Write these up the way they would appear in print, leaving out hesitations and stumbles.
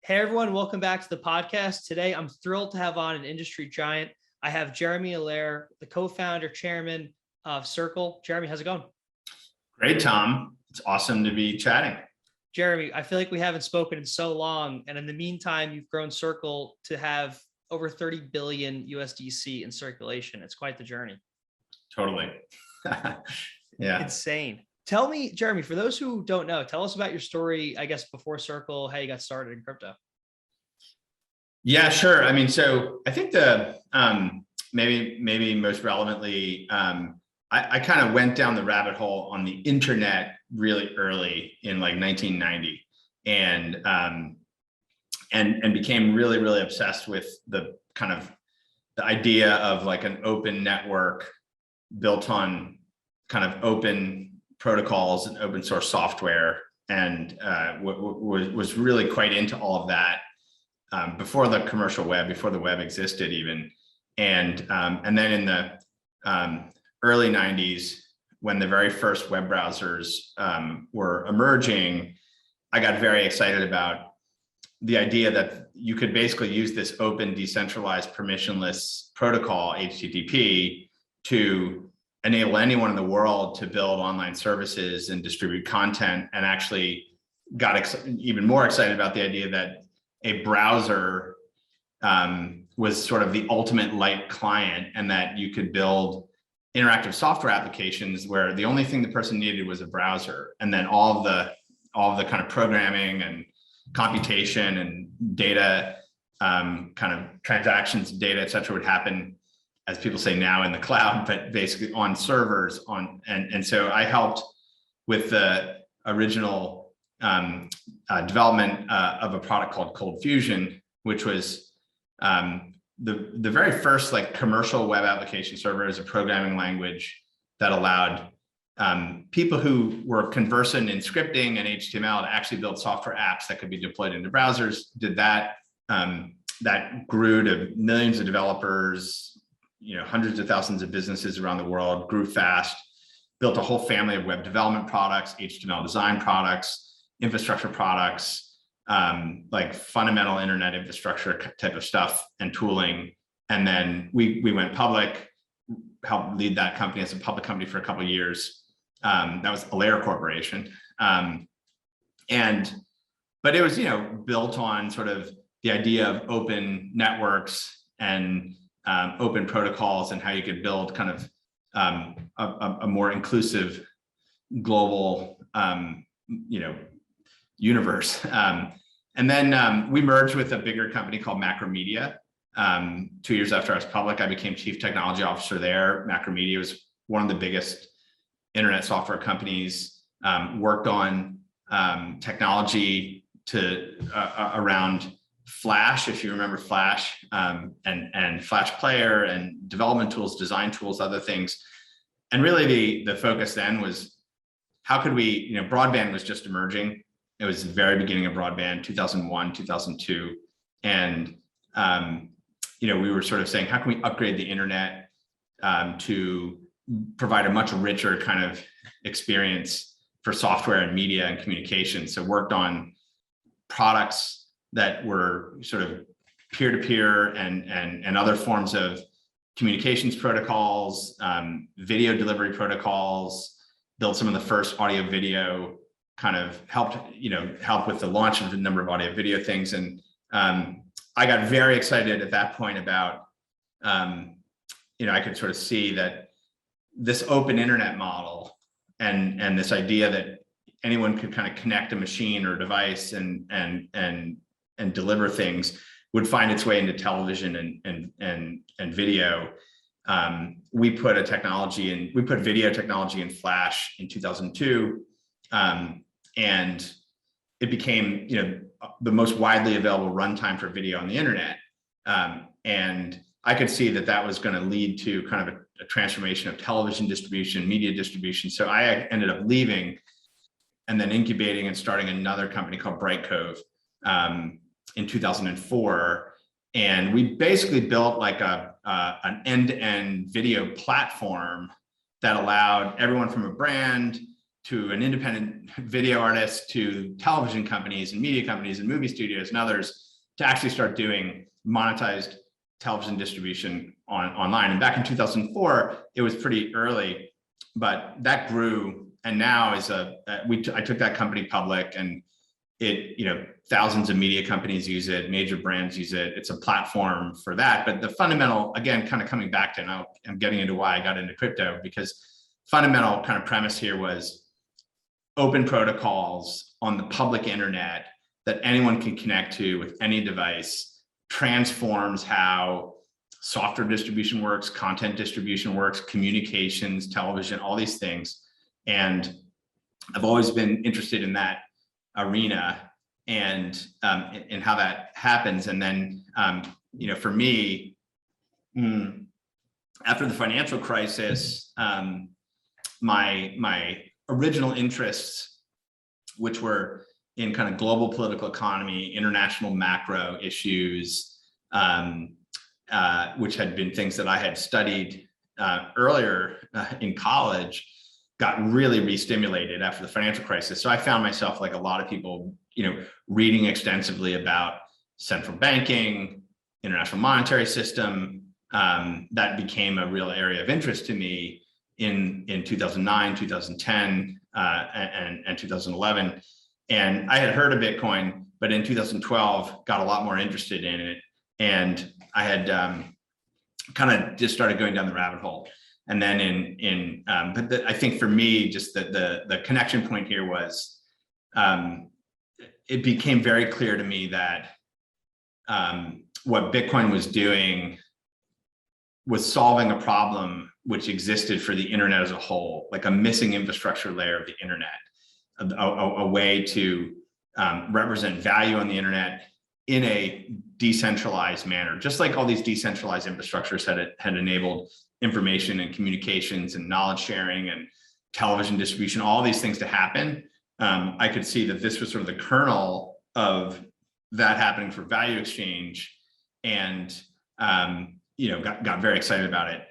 Hey everyone, welcome back to the podcast. Today, I'm thrilled to have on an industry giant. I have Jeremy Allaire, the co-founder, chairman of Circle. Jeremy, how's it going? Great, Tom. It's awesome to be chatting. Jeremy, I feel like we haven't spoken in so long. And in the meantime, you've grown Circle to have over 30 billion USDC in circulation. It's quite the journey. Totally. Yeah. Insane. Tell me, Jeremy, for those who don't know, tell us about your story, I guess, before Circle, how you got started in crypto. Yeah, sure. I mean, so I think the maybe most relevantly, I kind of went down the rabbit hole on the internet really early in like 1990 and became really obsessed with the kind of the idea of like an open network built on kind of open protocols and open source software, and was really quite into all of that before the commercial web, before the web existed even. And then in the early 90s, when the very first web browsers were emerging, I got very excited about the idea that you could basically use this open, decentralized, permissionless protocol, HTTP, to enable anyone in the world to build online services and distribute content, and actually got even more excited about the idea that a browser was sort of the ultimate light client, and that you could build interactive software applications where the only thing the person needed was a browser, and then all of the kind of programming and computation and data, kind of transactions, data, et cetera, would happen, as people say now, in the cloud, but basically on servers. And so I helped with the original development of a product called Cold Fusion, which was the very first like commercial web application server as a programming language that allowed people who were conversant in scripting and HTML to actually build software apps that could be deployed into browsers. Did that. That grew to millions of developers, hundreds of thousands of businesses around the world, grew fast, built a whole family of web development products, HTML design products, infrastructure products, like fundamental internet infrastructure type of stuff and tooling. And then we went public, helped lead that company as a public company for a couple of years. That was Allaire Corporation. But it was, built on sort of the idea of open networks and open protocols, and how you could build kind of a more inclusive global, universe. And then we merged with a bigger company called Macromedia. 2 years after I was public, I became chief technology officer there. Macromedia was one of the biggest internet software companies, worked on technology around Flash, if you remember Flash, and Flash Player and development tools, design tools, other things. And really the focus then was, how could we, broadband was just emerging. It was the very beginning of broadband, 2001, 2002. And, we were sort of saying, how can we upgrade the internet to provide a much richer kind of experience for software and media and communication? So worked on products that were sort of peer-to-peer and other forms of communications protocols, video delivery protocols, built some of the first audio video, kind of help with the launch of a number of audio video things. And I got very excited at that point about, I could sort of see that this open internet model and this idea that anyone could kind of connect a machine or device and deliver things would find its way into television and video. We put video technology in Flash in 2002, and it became the most widely available runtime for video on the internet. And I could see that was going to lead to kind of a transformation of television distribution, media distribution. So I ended up leaving and then incubating and starting another company called Bright Cove in 2004. And we basically built like an end-to-end video platform that allowed everyone from a brand to an independent video artist, to television companies and media companies and movie studios and others to actually start doing monetized television distribution online. And back in 2004, it was pretty early, but that grew. And now I took that company public, and thousands of media companies use it, major brands use it. It's a platform for that. But the fundamental, again, kind of coming back to, now I'm getting into why I got into crypto, because fundamental kind of premise here was open protocols on the public internet that anyone can connect to with any device transforms how software distribution works, content distribution works, communications, television, all these things. And I've always been interested in that arena and how that happens. And then, for me, after the financial crisis, my original interests, which were in kind of global political economy, international macro issues, which had been things that I had studied earlier in college, got really re-stimulated after the financial crisis. So I found myself, like a lot of people, reading extensively about central banking, international monetary system. That became a real area of interest to me in 2009, 2010, and 2011. And I had heard of Bitcoin, but in 2012, got a lot more interested in it. And I had kind of just started going down the rabbit hole. And then I think for me, just the connection point here was, it became very clear to me that what Bitcoin was doing was solving a problem which existed for the internet as a whole, like a missing infrastructure layer of the internet, a way to represent value on the internet in a decentralized manner, just like all these decentralized infrastructures had enabled information and communications and knowledge sharing and television distribution, all these things to happen. I could see that this was sort of the kernel of that happening for value exchange, and got very excited about it.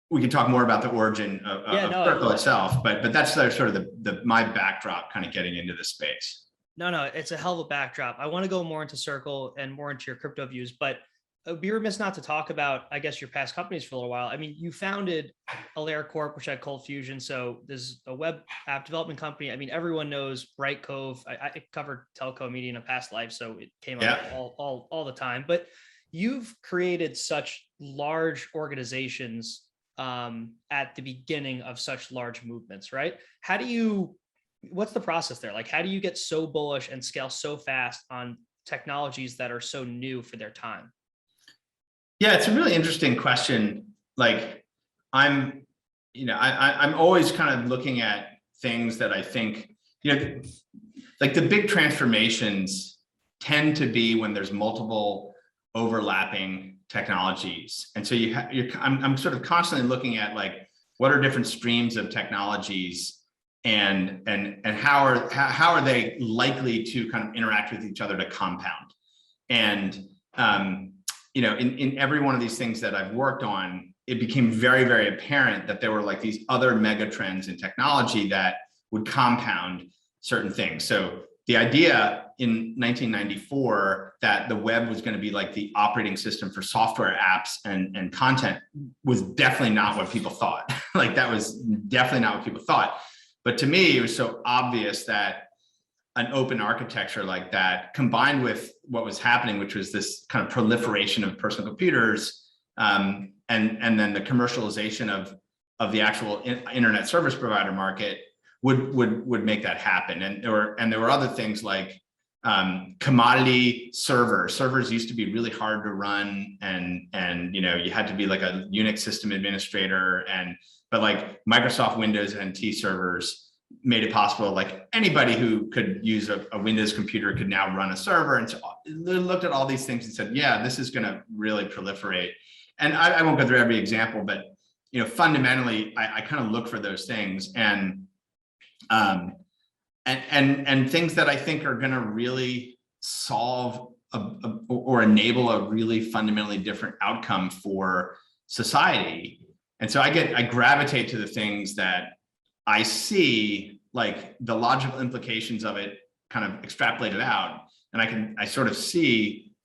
We can talk more about the origin of Circle itself, but that's sort of my backdrop, kind of getting into this space. No, it's a hell of a backdrop. I want to go more into Circle and more into your crypto views, but it would be remiss not to talk about, I guess, your past companies for a little while. I mean, you founded Allaire Corp, which had Cold Fusion. So there's a web app development company. I mean, everyone knows Bright Cove. I covered telco media in a past life, so it came up all the time. But you've created such large organizations at the beginning of such large movements, right? What's the process there? Like, how do you get so bullish and scale so fast on technologies that are so new for their time? Yeah, it's a really interesting question. Like, I'm always kind of looking at things that I think, like the big transformations tend to be when there's multiple overlapping technologies. And so I'm sort of constantly looking at, like, what are different streams of technologies, and how are they likely to kind of interact with each other to compound. And in every one of these things that I've worked on, it became very, very apparent that there were, like, these other mega trends in technology that would compound certain things. So the idea in 1994 that the web was going to be like the operating system for software apps and content was definitely not what people thought. Like, that was definitely not what people thought. But to me, it was so obvious that an open architecture like that, combined with what was happening, which was this kind of proliferation of personal computers, and then the commercialization of the actual internet service provider market, would make that happen. And there were other things like commodity servers. Servers used to be really hard to run, and you had to be like a Unix system administrator, but like Microsoft Windows NT servers made it possible, like anybody who could use a Windows computer could now run a server. And so they looked at all these things and said, yeah, this is going to really proliferate. And I won't go through every example, but fundamentally, I kind of look for those things, and things that I think are going to really solve or enable a really fundamentally different outcome for society. And so I gravitate to the things that I see like the logical implications of it kind of extrapolated out, and I sort of see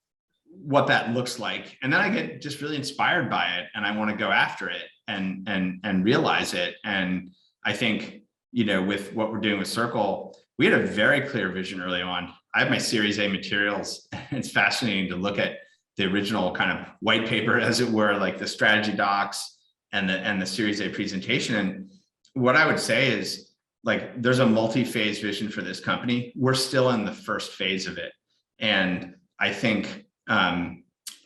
what that looks like. And then I get just really inspired by it, and I want to go after it and realize it. And I think, you know, with what we're doing with Circle, we had a very clear vision early on. I have my Series A materials. It's fascinating to look at the original kind of white paper, as it were, like the strategy docs and the Series A presentation. And what I would say is, like, there's a multi-phase vision for this company. We're still in the first phase of it. And I think a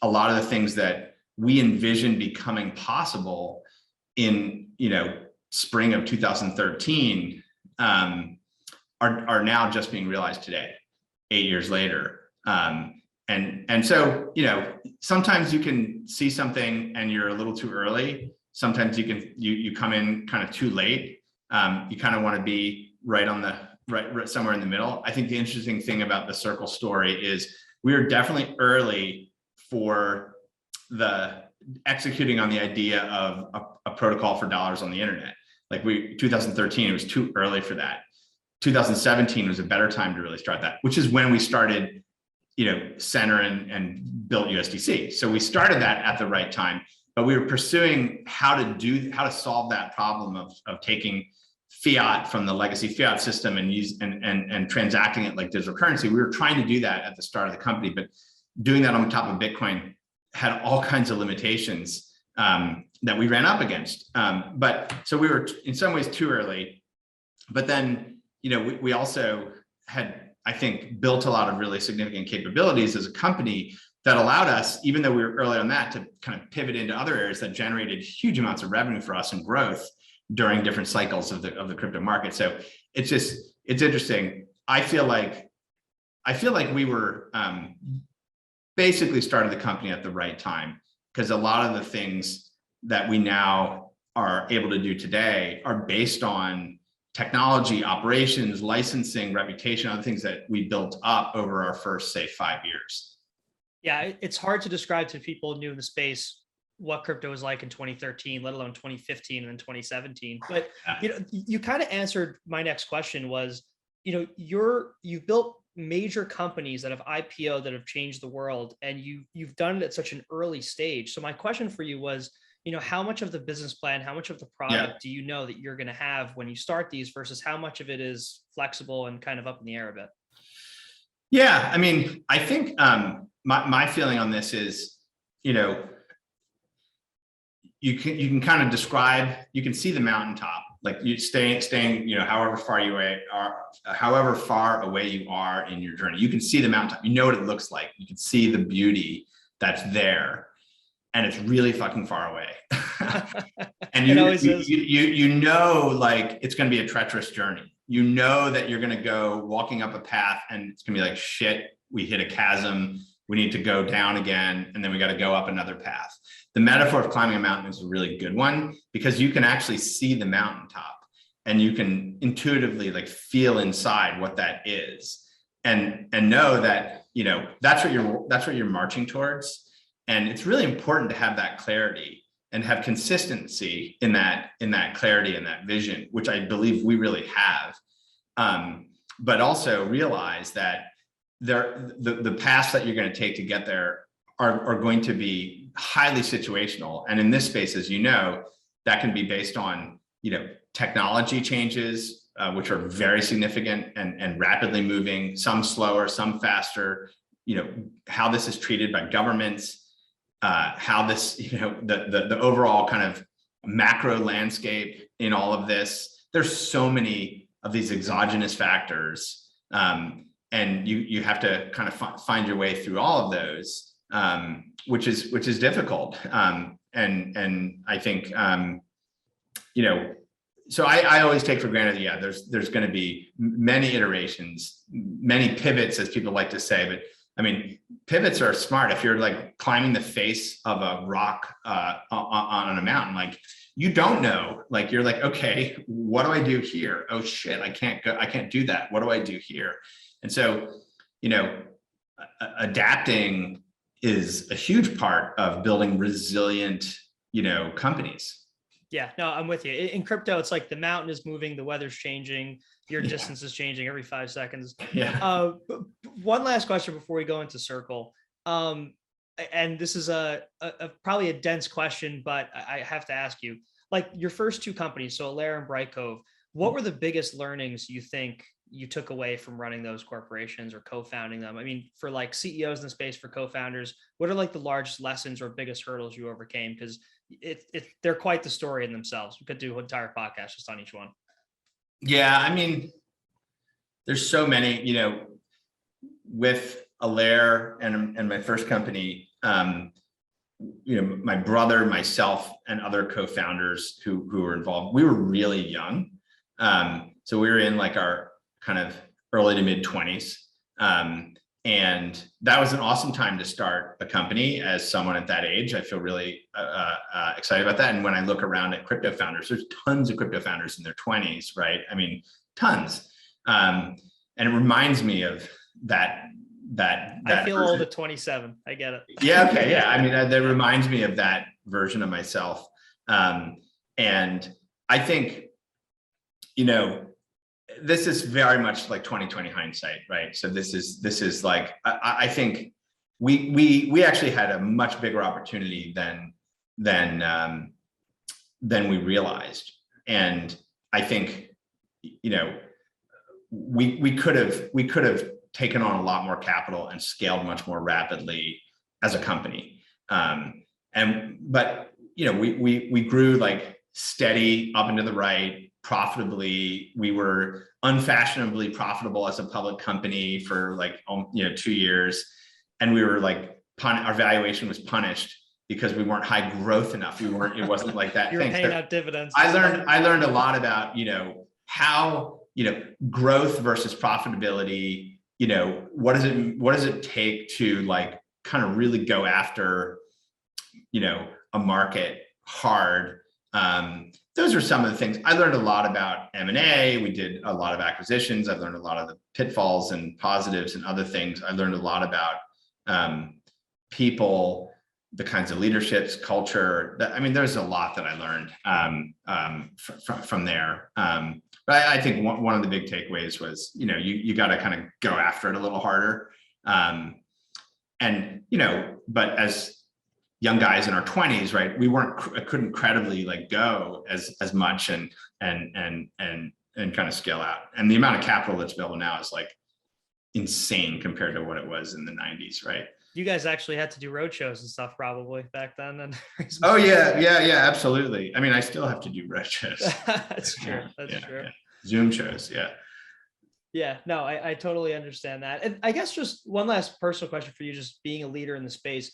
lot of the things that we envisioned becoming possible in, you know, spring of 2013 are now just being realized today, 8 years later. And so, you know, sometimes you can see something and you're a little too early. Sometimes you come in kind of too late. You kind of want to be right on the right somewhere in the middle. I think the interesting thing about the Circle story is we were definitely early for the executing on the idea of a protocol for dollars on the internet. Like 2013, it was too early for that. 2017 was a better time to really start that, which is when we started, you know, Center and built USDC. So we started that at the right time, but we were pursuing how to solve that problem of taking fiat from the legacy fiat system and transacting it like digital currency. We were trying to do that at the start of the company, but doing that on top of Bitcoin had all kinds of limitations that we ran up against. But so we were in some ways too early, but then, you know, we also had, I think, built a lot of really significant capabilities as a company that allowed us, even though we were early on that, to kind of pivot into other areas that generated huge amounts of revenue for us and growth during different cycles of the crypto market. So it's interesting. I feel like we were basically started the company at the right time, because a lot of the things that we now are able to do today are based on technology, operations, licensing, reputation, other things that we built up over our first, say, 5 years. Yeah, it's hard to describe to people new in the space what crypto was like in 2013, let alone 2015 and 2017. But you know, you kind of answered my next question was, you know, you've built major companies that have IPO that have changed the world, and you've done it at such an early stage. So my question for you was, you know, how much of the business plan, how much of the product do you know that you're going to have when you start these versus how much of it is flexible and kind of up in the air a bit? Yeah, I mean, I think my feeling on this is, you know, you can kind of describe, you can see the mountaintop, like you staying, you know, however far away you are in your journey, you can see the mountaintop, you know what it looks like, you can see the beauty that's there, and it's really fucking far away. And you know, like, it's going to be a treacherous journey. You know that you're going to go walking up a path and it's going to be like, shit, we hit a chasm, we need to go down again, and then we got to go up another path. The metaphor of climbing a mountain is a really good one, because you can actually see the mountaintop and you can intuitively like feel inside what that is, and know that, you know, that's what you're marching towards. And it's really important to have that clarity and have consistency in that clarity and that vision, which I believe we really have. But also realize that the paths that you're going to take to get there are going to be highly situational. And in this space, as you know, that can be based on, you know, technology changes, which are very significant and rapidly moving, some slower, some faster, you know, how this is treated by governments, how this, you know, the overall kind of macro landscape in all of this. There's so many of these exogenous factors, and you have to kind of find your way through all of those, which is difficult. And I think, you know, so I always take for granted, yeah, there's going to be many iterations, many pivots, as people like to say, but I mean, pivots are smart. If you're like climbing the face of a rock on a mountain, like, you don't know, like, you're like, okay, what do I do here? Oh shit, I can't do that. What do I do here? And so, you know, adapting is a huge part of building resilient, you know, companies. Yeah, no, I'm with you. In crypto, it's like the mountain is moving, the weather's changing, your distance is changing every 5 seconds. Yeah. One last question before we go into Circle. And this is probably a dense question, but I have to ask you, like your first two companies, so Allaire and Bright Cove, what were the biggest learnings you think you took away from running those corporations or co-founding them? I mean, for like CEOs in the space, for co-founders, what are like the largest lessons or biggest hurdles you overcame? Because they're quite the story in themselves. We could do an entire podcast just on each one. Yeah, I mean, there's so many, you know, with Allaire and my first company, you know, my brother, myself, and other co-founders who were involved, we were really young. So we were in like our kind of early to mid 20s. And that was an awesome time to start a company as someone at that age. I feel really excited about that. And when I look around at crypto founders, there's tons of crypto founders in their 20s, right? I mean, tons. And it reminds me of that I feel old at 27. I get it. Yeah. Okay. Yeah. I mean, that reminds me of that version of myself. And I think, you know, this is very much like 2020 hindsight, right? So this is like, I think we actually had a much bigger opportunity than we realized. And I think, you know, we could have taken on a lot more capital and scaled much more rapidly as a company. But you know, we grew like steady up and to the right, profitably. We were unfashionably profitable as a public company for like, you know, 2 years. And we were like, our valuation was punished because we weren't high growth enough. It wasn't like that. You were paying out dividends. I learned a lot about, you know, how, you know, growth versus profitability, you know, what does it take to like kind of really go after, you know, a market hard. Those are some of the things. I learned a lot about M&A. We did a lot of acquisitions. I've learned a lot of the pitfalls and positives and other things. I learned a lot about people, the kinds of leaderships, culture. I mean, there's a lot that I learned from there. But I think one of the big takeaways was, you know, you got to kind of go after it a little harder. And, you know, but as young guys in our 20s, right, couldn't credibly like go as much and kind of scale out. And the amount of capital that's available now is like insane compared to what it was in the 90s, right? You guys actually had to do roadshows and stuff probably back then. And oh yeah, absolutely. I mean, I still have to do roadshows. That's true. That's true. Yeah. Zoom shows, yeah. Yeah, no, I totally understand that. And I guess just one last personal question for you, just being a leader in the space.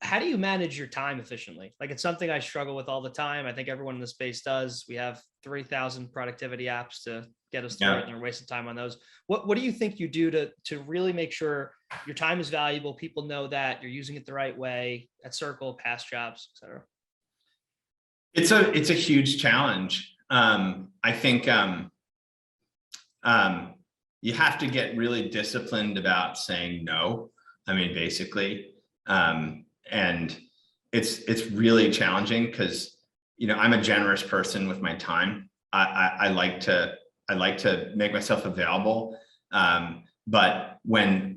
How do you manage your time efficiently? Like, it's something I struggle with all the time. I think everyone in the space does. We have 3,000 productivity apps to get us through it, and we're wasting time on those. What do you think you do to really make sure your time is valuable? People know that you're using it the right way at Circle, past jobs, et cetera. It's a huge challenge. I think you have to get really disciplined about saying no. I mean, basically. And it's really challenging because, you know, I'm a generous person with my time. I like to make myself available. But when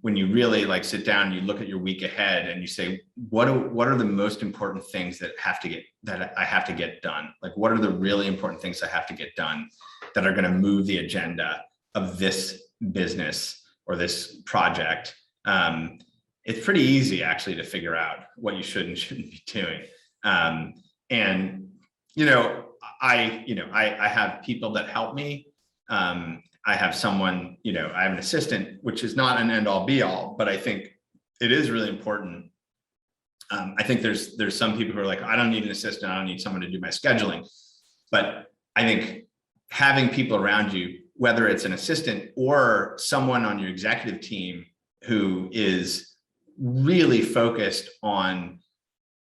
you really like sit down, you look at your week ahead and you say, what are the most important things that I have to get done? Like, what are the really important things I have to get done that are going to move the agenda of this business or this project? It's pretty easy actually to figure out what you should and shouldn't be doing. And, you know, I have people that help me. I have someone, you know, I have an assistant, which is not an end all be all, but I think it is really important. I think there's some people who are like, I don't need an assistant. I don't need someone to do my scheduling. But I think having people around you, whether it's an assistant or someone on your executive team who is really focused on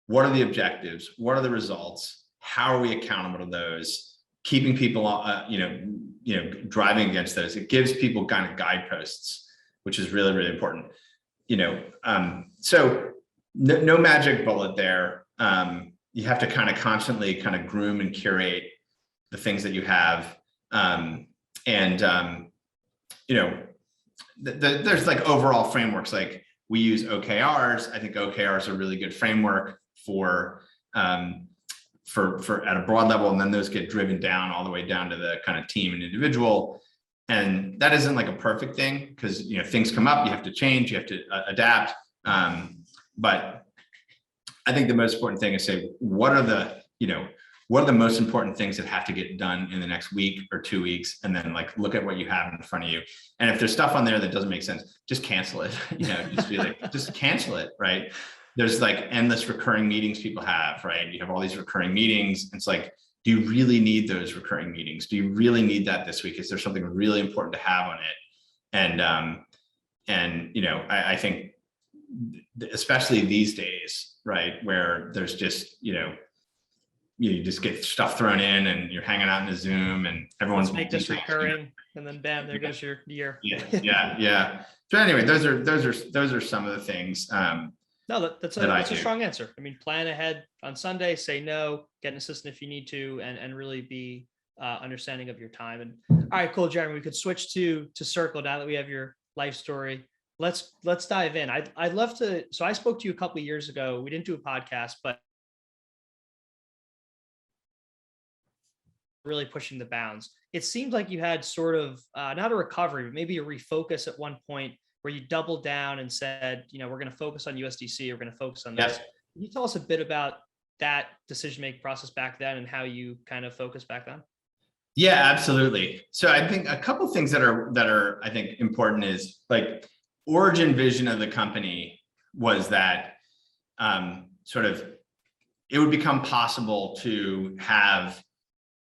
what are the objectives, what are the results, how are we accountable to those, keeping people, you know, driving against those. It gives people kind of guideposts, which is really, really important. You know, so no magic bullet there. you have to kind of constantly kind of groom and curate the things that you have. You know, there's like overall frameworks, like we use OKRs. I think OKRs are a really good framework for at a broad level, and then those get driven down all the way down to the kind of team and individual. And that isn't like a perfect thing, because, you know, things come up, you have to change, you have to adapt. But I think the most important thing is say, what are the most important things that have to get done in the next week or 2 weeks? And then like, look at what you have in front of you. And if there's stuff on there that doesn't make sense, just cancel it, you know, just be like, just cancel it, right? There's like endless recurring meetings people have, right? You have all these recurring meetings. It's like, do you really need those recurring meetings? Do you really need that this week? Is there something really important to have on it? And you know, I think especially these days, right, where there's just, you just get stuff thrown in and you're hanging out in the Zoom and everyone's make this recurring, and then bam, there goes your year. Yeah. So anyway, those are some of the things. No, that's a strong answer. I mean, plan ahead on Sunday, say no, get an assistant if you need to, and really be understanding of your time. And all right, cool, Jeremy, we could switch to Circle now that we have your life story. Let's dive in. I'd love to. So I spoke to you a couple of years ago. We didn't do a podcast, but really pushing the bounds. It seemed like you had sort of not a recovery, but maybe a refocus at one point where you doubled down and said, we're going to focus on USDC. We're going to focus on this. Yes. Can you tell us a bit about that decision-making process back then and how you kind of focused back then? Yeah, absolutely. So I think a couple of things that are I think important is like origin vision of the company was that sort of it would become possible to have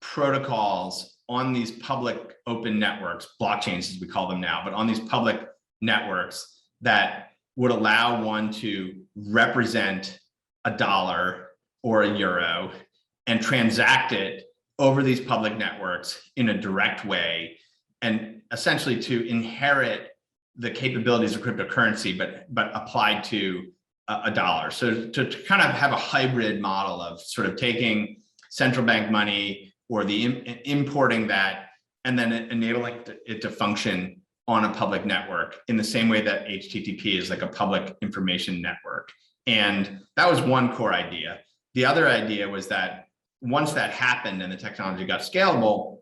protocols on these public open networks, blockchains as we call them now, but on these public networks that would allow one to represent a dollar or a euro and transact it over these public networks in a direct way, and essentially to inherit the capabilities of cryptocurrency, but applied to a dollar. So to kind of have a hybrid model of sort of taking central bank money or importing that and then enabling it to function on a public network in the same way that HTTP is like a public information network. And that was one core idea. The other idea was that once that happened and the technology got scalable,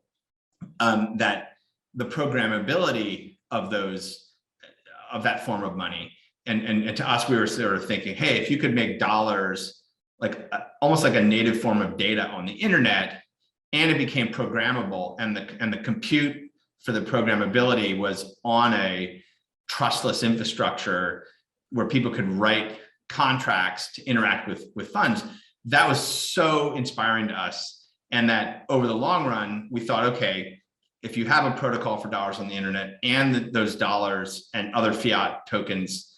that the programmability of that form of money, and to us, we were sort of thinking, hey, if you could make dollars like almost like a native form of data on the internet, and it became programmable, and the compute for the programmability was on a trustless infrastructure where people could write contracts to interact with funds. That was so inspiring to us. And that over the long run, we thought, okay, if you have a protocol for dollars on the internet and those dollars and other fiat tokens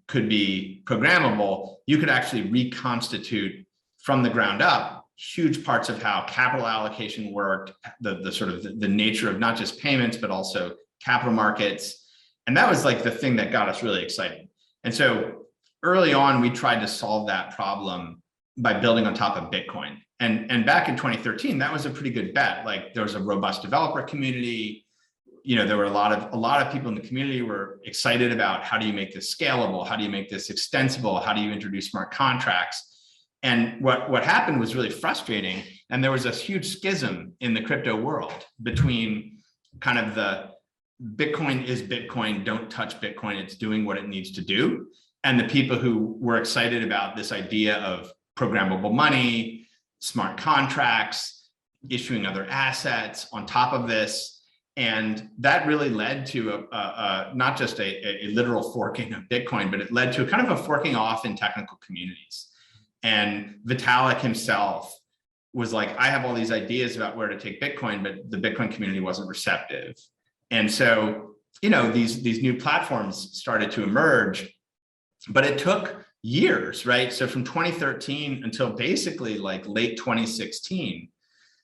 could be programmable, you could actually reconstitute from the ground up huge parts of how capital allocation worked, the sort of the nature of not just payments, but also capital markets. And that was like the thing that got us really excited. And so early on, we tried to solve that problem by building on top of Bitcoin. And back in 2013, that was a pretty good bet. Like there was a robust developer community. There were a lot of people in the community were excited about how do you make this scalable? How do you make this extensible? How do you introduce smart contracts? And what happened was really frustrating. And there was a huge schism in the crypto world between kind of the Bitcoin is Bitcoin, don't touch Bitcoin, it's doing what it needs to do, and the people who were excited about this idea of programmable money, smart contracts, issuing other assets on top of this. And that really led to not just a literal forking of Bitcoin, but it led to a kind of a forking off in technical communities. And Vitalik himself was like, I have all these ideas about where to take Bitcoin, but the Bitcoin community wasn't receptive. And so, these new platforms started to emerge, but it took years, right? So from 2013 until basically like late 2016,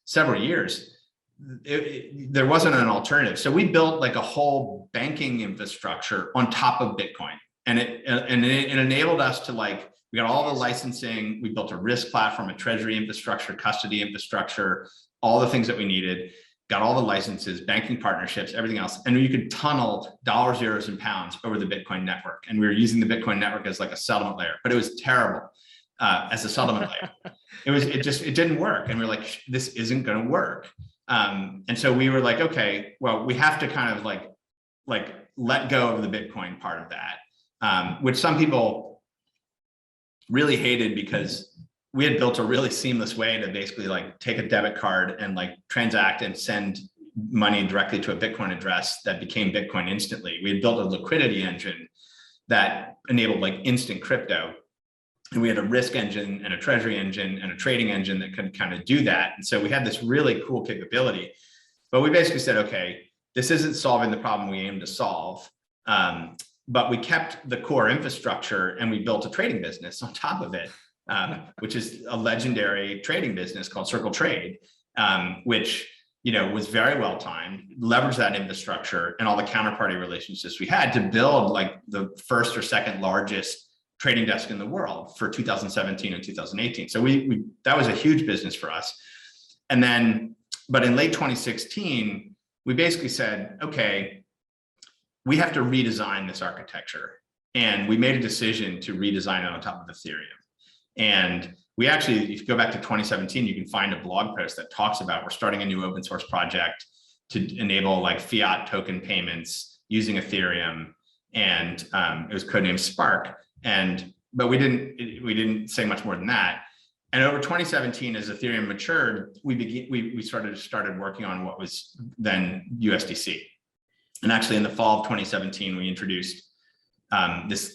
several years, there wasn't an alternative. So we built like a whole banking infrastructure on top of Bitcoin, and it enabled us to like We got all the licensing. We built a risk platform, a treasury infrastructure, custody infrastructure, all the things that we needed. Got all the licenses, banking partnerships, everything else. And you could tunnel dollars, zeros, and pounds over the Bitcoin network. And we were using the Bitcoin network as like a settlement layer, but it was terrible as a settlement layer. It didn't work. And we were like, this isn't going to work. And so we were like, okay, well, we have to kind of like let go of the Bitcoin part of that, which some people really hated because we had built a really seamless way to basically like take a debit card and like transact and send money directly to a Bitcoin address that became Bitcoin instantly. We had built a liquidity engine that enabled like instant crypto. And we had a risk engine and a treasury engine and a trading engine that could kind of do that. And so we had this really cool capability, but we basically said, okay, this isn't solving the problem we aim to solve. But we kept the core infrastructure and we built a trading business on top of it, which is a legendary trading business called Circle Trade, which was very well timed, leveraged that infrastructure and all the counterparty relationships we had to build like the first or second largest trading desk in the world for 2017 and 2018. So we that was a huge business for us. And then, but in late 2016, we basically said, okay, we have to redesign this architecture. And we made a decision to redesign it on top of Ethereum. And we actually, if you go back to 2017, you can find a blog post that talks about, we're starting a new open source project to enable like fiat token payments using Ethereum. And it was codenamed Spark. But we didn't say much more than that. And over 2017, as Ethereum matured, we started working on what was then USDC. And actually in the fall of 2017, we introduced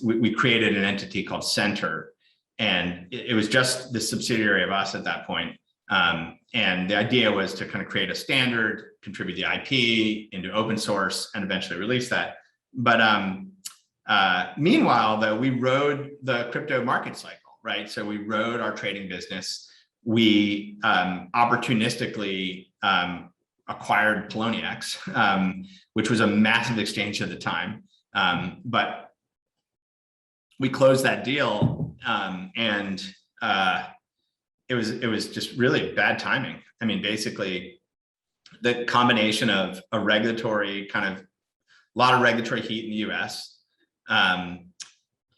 we created an entity called Center. And it was just the subsidiary of us at that point. And the idea was to kind of create a standard, contribute the IP into open source, and eventually release that. But meanwhile, though, we rode the crypto market cycle, right? So we rode our trading business. We opportunistically acquired Poloniex, which was a massive exchange at the time. But we closed that deal, and it was just really bad timing. I mean, basically, the combination of a regulatory a lot of regulatory heat in the U.S.,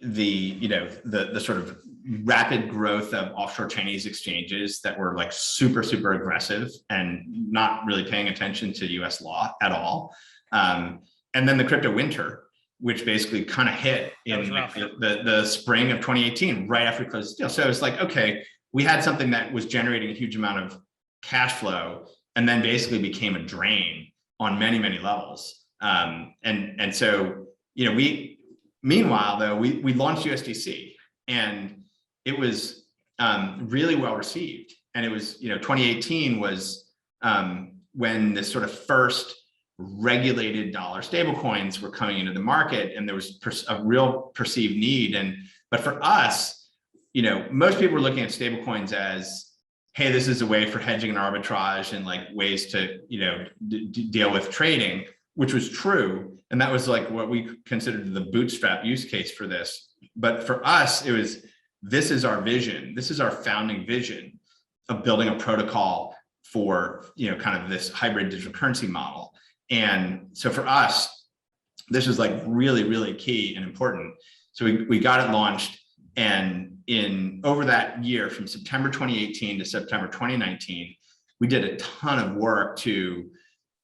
the sort of rapid growth of offshore Chinese exchanges that were like super aggressive and not really paying attention to U.S. law at all, and then the crypto winter, which basically kind of hit in like the spring of 2018, right after we closed the deal. So it's like, okay, we had something that was generating a huge amount of cash flow and then basically became a drain on many levels. And so, meanwhile, though, we launched USDC, and it was really well received. And it was, 2018 was when the sort of first regulated dollar stablecoins were coming into the market, and there was a real perceived need. But for us, most people were looking at stablecoins as, hey, this is a way for hedging and arbitrage and like ways to, deal with trading, which was true. And that was like what we considered the bootstrap use case for this. But for us, it was, this is our vision. This is our founding vision of building a protocol for, kind of this hybrid digital currency model. And so for us, this was like really key and important. So we got it launched, and over that year, from September 2018 to September 2019, we did a ton of work to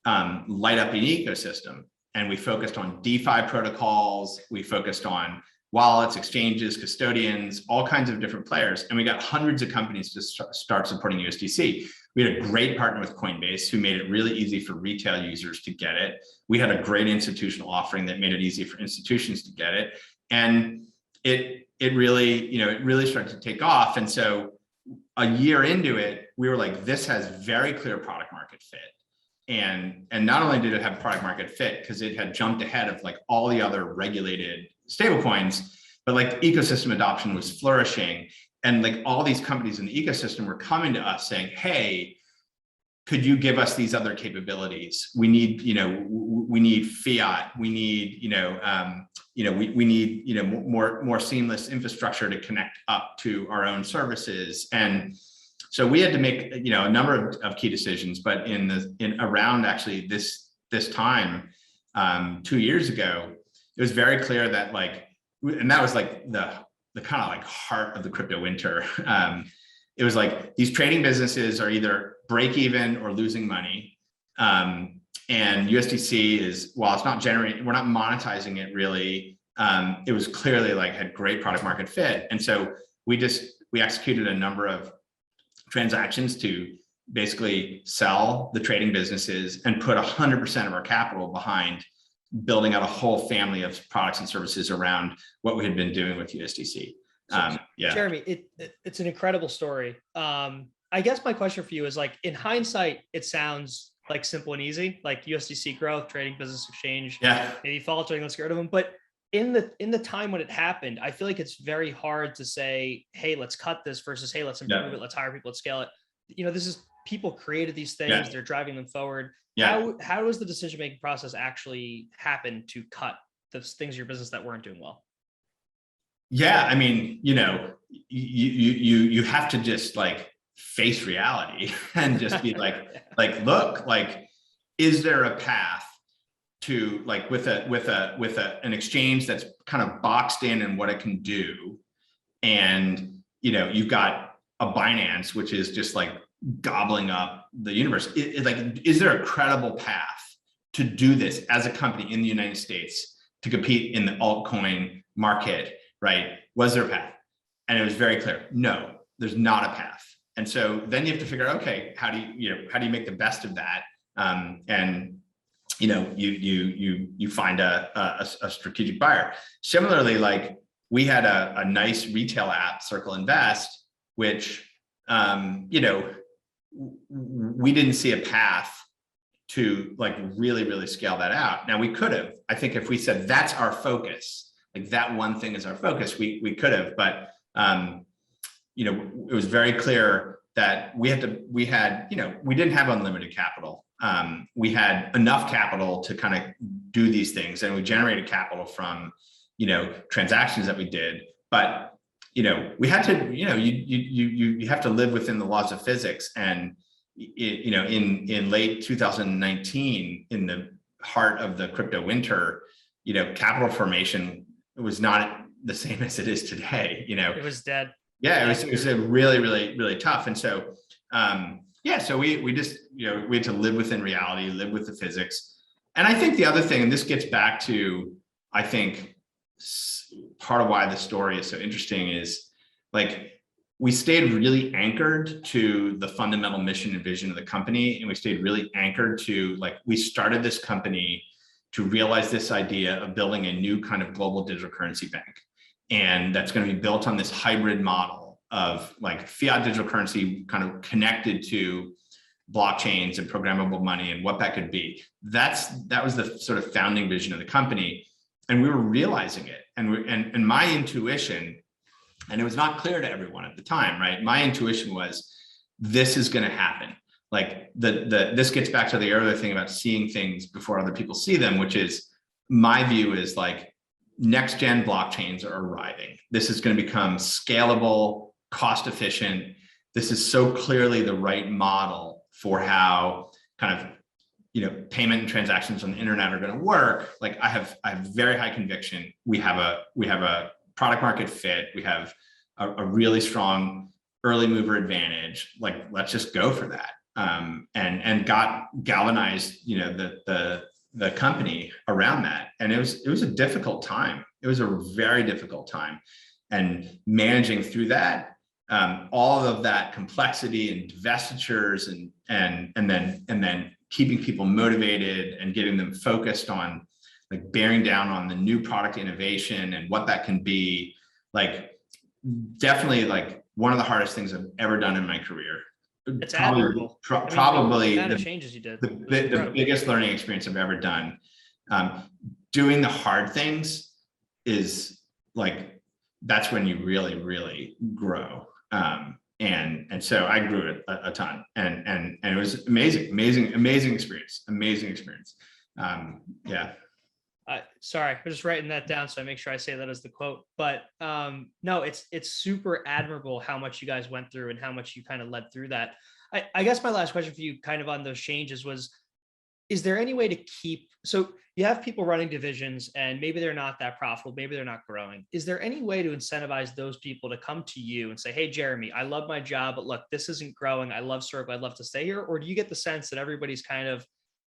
light up an ecosystem. And we focused on DeFi protocols. We focused on wallets, exchanges, custodians, all kinds of different players. And we got hundreds of companies to start supporting USDC. We had a great partner with Coinbase who made it really easy for retail users to get it. We had a great institutional offering that made it easy for institutions to get it. And it really started to take off. And so a year into it, we were like, this has very clear product market fit. And not only did it have product market fit because it had jumped ahead of like all the other regulated stablecoins, but like ecosystem adoption was flourishing. And like all these companies in the ecosystem were coming to us saying, hey, could you give us these other capabilities? We need, we need fiat. We need, we need, more seamless infrastructure to connect up to our own services. And so we had to make, a number of key decisions, but around actually this time, 2 years ago, it was very clear that and that was like the kind of like heart of the crypto winter. It was like these trading businesses are either break even or losing money. And USDC is, while it's not generating, we're not monetizing it really. It was clearly had great product market fit. And so we executed a number of transactions to basically sell the trading businesses and put 100% of our capital behind building out a whole family of products and services around what we had been doing with USDC. Jeremy, it's an incredible story. I guess my question for you is in hindsight, it sounds simple and easy, like USDC growth, trading, business exchange, maybe faltering, let's get rid of them. But in the time when it happened, I feel like it's very hard to say, hey, let's cut this versus, hey, let's improve it, let's hire people, let's scale it. This is people created these things, they're driving them forward. How does the decision-making process actually happen to cut the things in your business that weren't doing well? Yeah, I mean, you have to just face reality and just be look, is there a path to with an exchange that's kind of boxed in and what it can do, and you've got a Binance which is just gobbling up the universe. Is there a credible path to do this as a company in the United States to compete in the altcoin market? Right? Was there a path? And it was very clear, no, there's not a path. And so then you have to figure out, okay, how do you make the best of that? And you find a strategic buyer. Similarly, we had a nice retail app, Circle Invest, which we didn't see a path to really scale that out. Now we could have. I think if we said that's our focus, that one thing is our focus, we could have, but it was very clear that we didn't have unlimited capital. We had enough capital to kind of do these things, and we generated capital from transactions that we did, but we had to, you have to live within the laws of physics. And in late 2019, in the heart of the crypto winter, capital formation was not the same as it is today. It was dead. Yeah, it was a really tough. And so, so we just, we had to live within reality, live with the physics. And I think the other thing, and this gets back to, I think part of why the story is so interesting, is we stayed really anchored to the fundamental mission and vision of the company. And we stayed really anchored to, we started this company to realize this idea of building a new kind of global digital currency bank. And that's going to be built on this hybrid model of fiat digital currency kind of connected to blockchains and programmable money and what that could be. That was the sort of founding vision of the company. And we were realizing it. And my intuition, and it was not clear to everyone at the time, right? My intuition was, this is going to happen. This gets back to the earlier thing about seeing things before other people see them, which is, my view is next gen blockchains are arriving. This is going to become scalable, cost efficient. This is so clearly the right model for how kind of payment and transactions on the internet are going to work. I have very high conviction. We have a product market fit. We have a really strong early mover advantage. Let's just go for that. And got galvanized, the company around that. And it was a difficult time. It was a very difficult time, and managing through that, all of that complexity and divestitures and then keeping people motivated and getting them focused on bearing down on the new product innovation and what that can be. Definitely one of the hardest things I've ever done in my career. It's admirable. Probably the changes you did. The biggest learning experience I've ever done. Doing the hard things is that's when you really grow. And so I grew it a ton, and it was amazing experience. Yeah. Sorry, I'm just writing that down so I make sure I say that as the quote. But no, it's super admirable how much you guys went through and how much you kind of led through that. I guess my last question for you, kind of on those changes, was: is there any way to keep, so you have people running divisions and maybe they're not that profitable, maybe they're not growing. Is there any way to incentivize those people to come to you and say, hey, Jeremy, I love my job, but look, this isn't growing. I love Circle. I'd love to stay here. Or do you get the sense that everybody's kind of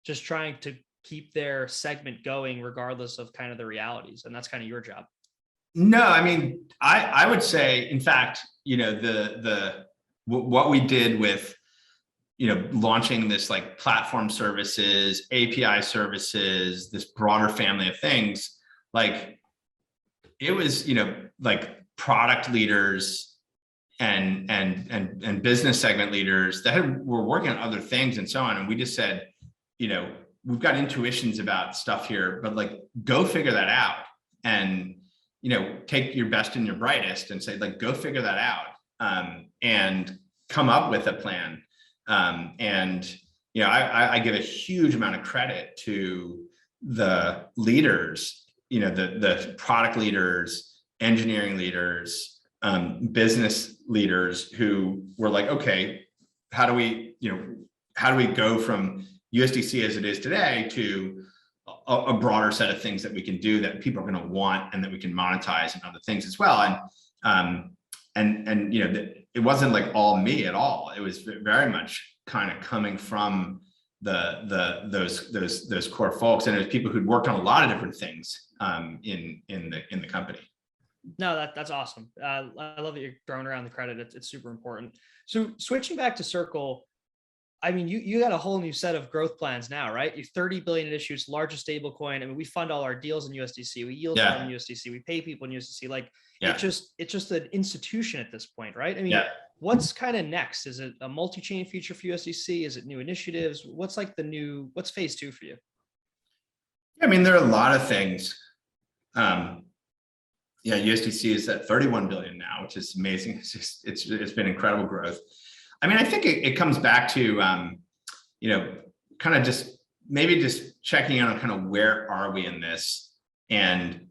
just trying to keep their segment going regardless of kind of the realities? And that's kind of your job. No, I mean, I would say, in fact, you know, what we did with, you know, launching this like platform services, API services, this broader family of things, like it was, you know, like product leaders and business segment leaders that were working on other things and so on. And we just said, you know, we've got intuitions about stuff here, but like, go figure that out, and, you know, take your best and your brightest and say, like, go figure that out, and come up with a plan. And, you know, I give a huge amount of credit to the leaders, you know, the product leaders, engineering leaders, business leaders who were like, okay, how do we go from USDC as it is today to a broader set of things that we can do that people are going to want and that we can monetize and other things as well. And you know, it wasn't like all me at all. It was very much kind of coming from those core folks, and it was people who'd worked on a lot of different things in the company. No, that's awesome. I love that you're throwing around the credit. It's super important. So switching back to Circle, I mean, you got a whole new set of growth plans now, right? You're 30 billion in issues, largest stable coin. I mean, we fund all our deals in USDC. We yield in USDC. We pay people in USDC. Like, it's just an institution at this point, right? I mean, what's kind of next? Is it a multi-chain future for USDC? Is it new initiatives? What's like what's phase 2 for you? I mean, there are a lot of things. USDC is at 31 billion now, which is amazing. It's been incredible growth. I mean, I think it comes back to, you know, kind of just checking out on kind of where are we in this. And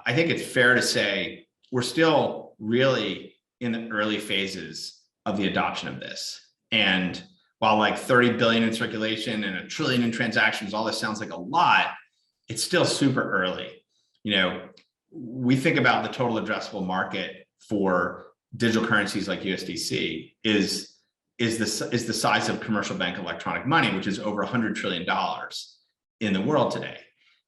I think it's fair to say we're still really in the early phases of the adoption of this. And while like 30 billion in circulation and 1 trillion in transactions, all this sounds like a lot, it's still super early. You know, we think about the total addressable market for digital currencies like USDC is the size of commercial bank electronic money, which is over $100 trillion in the world today.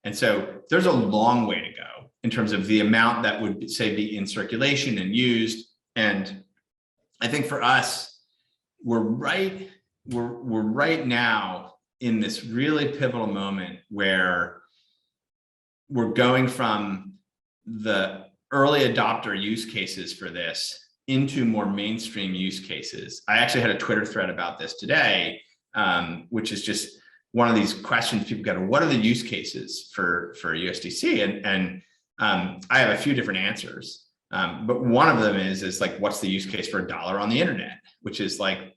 And so there's a long way to go in terms of the amount that would, say, be in circulation and used. And I think for us, we're right now in this really pivotal moment where we're going from the early adopter use cases for this into more mainstream use cases. I actually had a Twitter thread about this today, which is just one of these questions people get: what are the use cases for USDC? And I have a few different answers, but one of them is like, what's the use case for $1 on the internet, which is like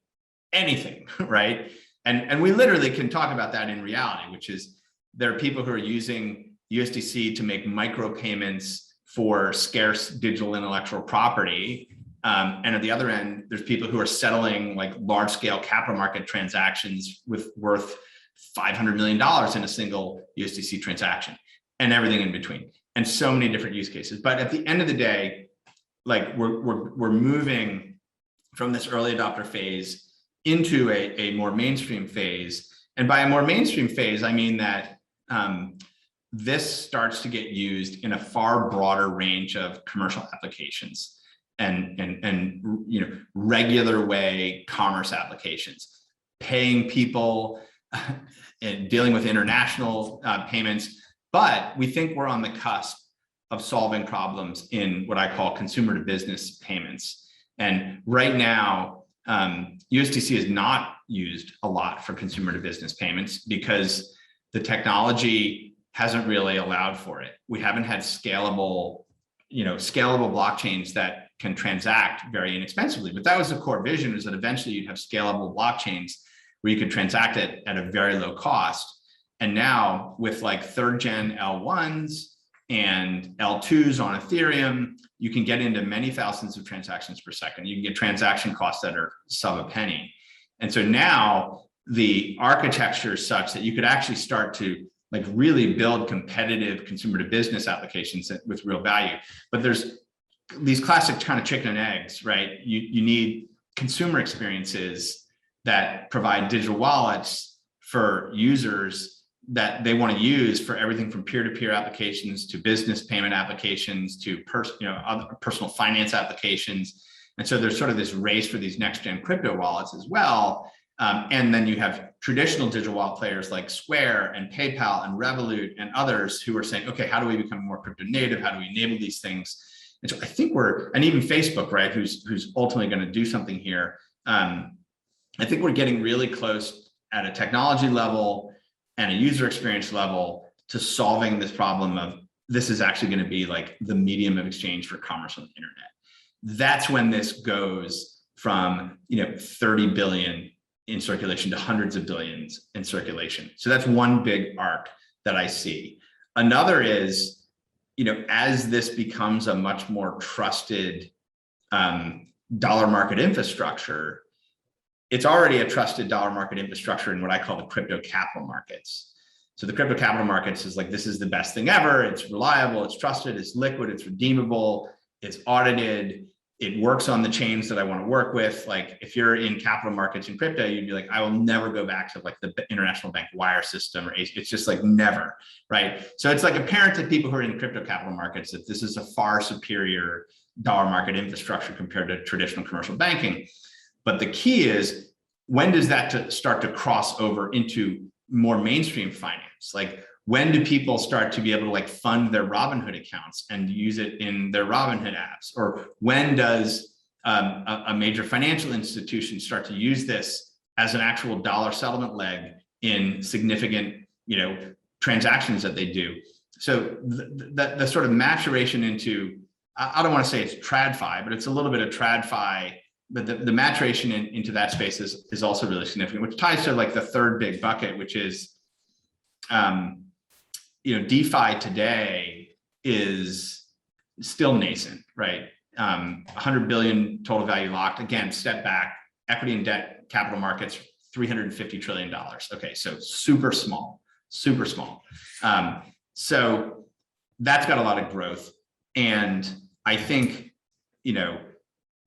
anything, right? And we literally can talk about that in reality, which is there are people who are using USDC to make micropayments for scarce digital intellectual property. And at the other end, there's people who are settling like large scale capital market transactions worth $500 million in a single USDC transaction, and everything in between, and so many different use cases. But at the end of the day, like we're moving from this early adopter phase into a more mainstream phase. And by a more mainstream phase, I mean that this starts to get used in a far broader range of commercial applications and you know, regular way commerce applications, paying people and dealing with international payments. But we think we're on the cusp of solving problems in what I call consumer to business payments. And right now, USDC is not used a lot for consumer to business payments because the technology hasn't really allowed for it. We haven't had scalable scalable blockchains that can transact very inexpensively. But that was the core vision, is that eventually you'd have scalable blockchains where you could transact it at a very low cost. And now with like 3rd gen L1s and L2s on Ethereum, you can get into many thousands of transactions per second. You can get transaction costs that are sub a penny. And so now the architecture is such that you could actually start to like really build competitive consumer to business applications with real value. But there's these classic kind of chicken and eggs, right? You need consumer experiences that provide digital wallets for users that they want to use for everything from peer-to-peer applications to business payment applications to other personal finance applications. And so there's sort of this race for these next-gen crypto wallets as well. And then you have traditional digital wallet players like Square and PayPal and Revolut and others who are saying, okay, how do we become more crypto native? How do we enable these things? And so I think and even Facebook, right, who's ultimately going to do something here. I think we're getting really close at a technology level and a user experience level to solving this problem of this is actually going to be like the medium of exchange for commerce on the internet. That's when this goes from 30 billion in circulation to hundreds of billions in circulation. So that's one big arc that I see. Another is, as this becomes a much more trusted dollar market infrastructure, it's already a trusted dollar market infrastructure in what I call the crypto capital markets. So the crypto capital markets is like, this is the best thing ever. It's reliable, it's trusted, it's liquid, it's redeemable, it's audited. It works on the chains that I want to work with. Like if you're in capital markets in crypto, you'd be like, I will never go back to like the international bank wire system, or it's just like never, right? So it's like apparent to people who are in crypto capital markets that this is a far superior dollar market infrastructure compared to traditional commercial banking. But the key is, when does that start to cross over into more mainstream finance? Like when do people start to be able to like fund their Robinhood accounts and use it in their Robinhood apps? Or when does a major financial institution start to use this as an actual dollar settlement leg in significant, transactions that they do? So the sort of maturation into, I don't want to say it's TradFi, but it's a little bit of TradFi. But the maturation into that space is also really significant, which ties to like the third big bucket, which is, DeFi today is still nascent, right? 100 billion total value locked. Again, step back, equity and debt capital markets, $350 trillion. Okay, so super small, super small. So that's got a lot of growth. And I think,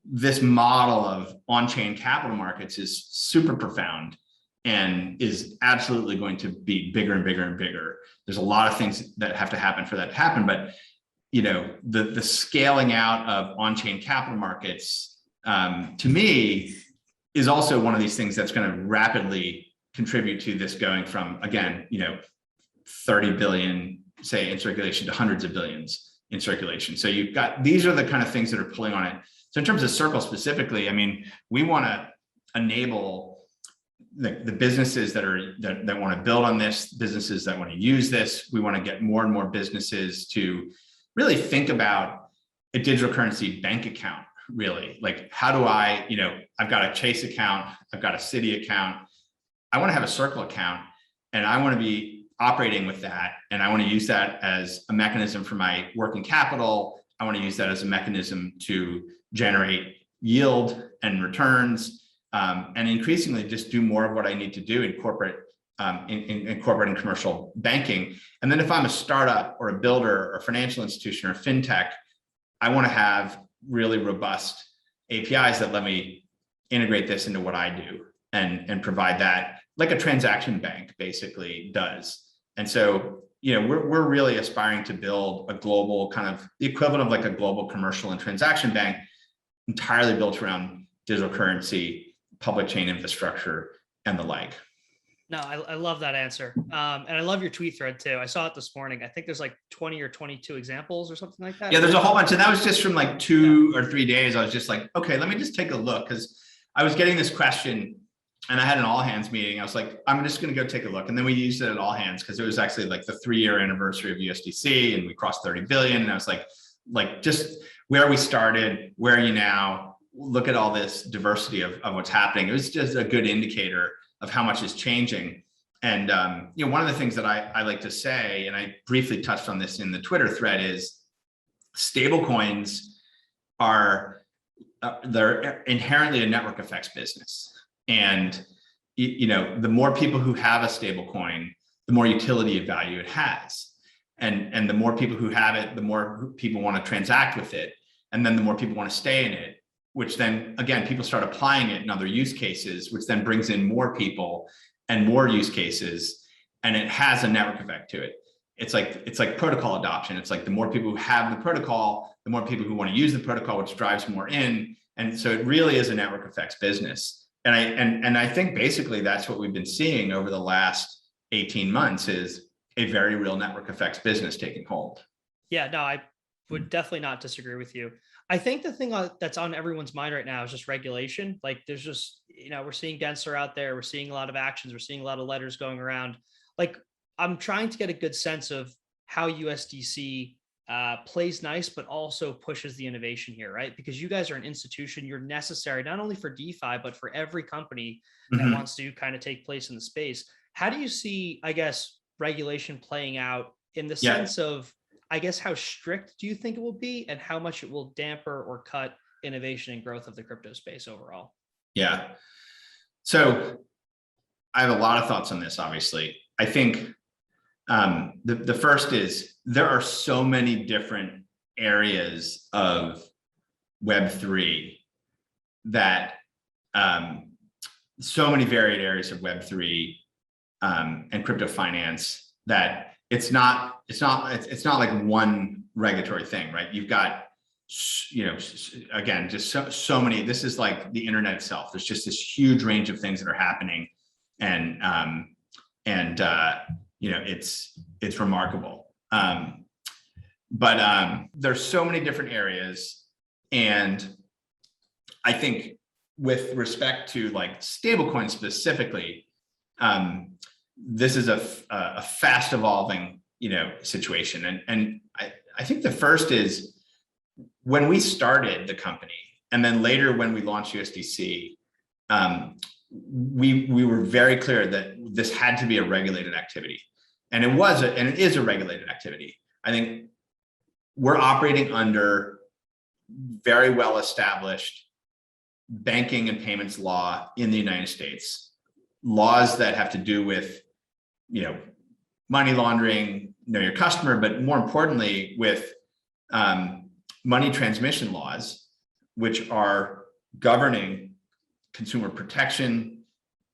this model of on-chain capital markets is super profound and is absolutely going to be bigger and bigger and bigger. There's a lot of things that have to happen for that to happen, but the scaling out of on-chain capital markets, to me, is also one of these things that's going to rapidly contribute to this going from, again, 30 billion, say, in circulation to hundreds of billions in circulation. So you've got, these are the kind of things that are pulling on it. So in terms of Circle specifically, I mean, we want to enable the businesses that want to build on this, businesses that want to use this. We want to get more and more businesses to really think about a digital currency bank account, really. Like, how do I, I've got a Chase account, I've got a Citi account. I want to have a Circle account, and I want to be operating with that. And I want to use that as a mechanism for my working capital. I want to use that as a mechanism to generate yield and returns, and increasingly just do more of what I need to do in corporate, in corporate and commercial banking. And then if I'm a startup or a builder or a financial institution or fintech, I want to have really robust APIs that let me integrate this into what I do and provide that like a transaction bank basically does. And so, we're really aspiring to build a global kind of the equivalent of like a global commercial and transaction bank, entirely built around digital currency, public chain infrastructure, and the like. No, I love that answer. And I love your tweet thread too. I saw it this morning. I think there's like 20 or 22 examples or something like that. Yeah, there's a whole bunch. And that was just from like 2 or 3 days. I was just like, okay, let me just take a look. Because I was getting this question and I had an all hands meeting. I was like, I'm just going to go take a look. And then we used it at all hands because it was actually like the 3-year anniversary of USDC and we crossed 30 billion. And I was like, like just where we started, where are you now? Look at all this diversity of what's happening. It was just a good indicator of how much is changing. And one of the things that I like to say, and I briefly touched on this in the Twitter thread, is stablecoins are they're inherently a network effects business. And the more people who have a stablecoin, the more utility and value it has. And the more people who have it, the more people want to transact with it. And then the more people want to stay in it, which then again, people start applying it in other use cases, which then brings in more people and more use cases. And it has a network effect to it. It's like protocol adoption. It's like the more people who have the protocol, the more people who want to use the protocol, which drives more in. And so it really is a network effects business. And I think basically that's what we've been seeing over the last 18 months is a very real network effects business taking hold. Yeah, no, I would definitely not disagree with you. I think the thing that's on everyone's mind right now is just regulation. Like there's just, we're seeing Gensler out there. We're seeing a lot of actions. We're seeing a lot of letters going around. Like I'm trying to get a good sense of how USDC plays nice, but also pushes the innovation here, right? Because you guys are an institution, you're necessary not only for DeFi, but for every company that wants to kind of take place in the space. How do you see, I guess, regulation playing out in the sense of, I guess, how strict do you think it will be and how much it will damper or cut innovation and growth of the crypto space overall? Yeah. So I have a lot of thoughts on this, obviously. I think the first is there are so many different areas of Web3 that so many varied areas of Web3 and crypto finance that it's not like one regulatory thing, right? You've got, again, just so many. This is like the internet itself. There's just this huge range of things that are happening, and it's remarkable. But there's so many different areas, and I think with respect to like stablecoins specifically, this is a fast evolving, situation. And I think the first is when we started the company, and then later when we launched USDC, we were very clear that this had to be a regulated activity. And it is a regulated activity. I think we're operating under very well established banking and payments law in the United States, laws that have to do with, money laundering, know your customer, but more importantly with money transmission laws, which are governing consumer protection,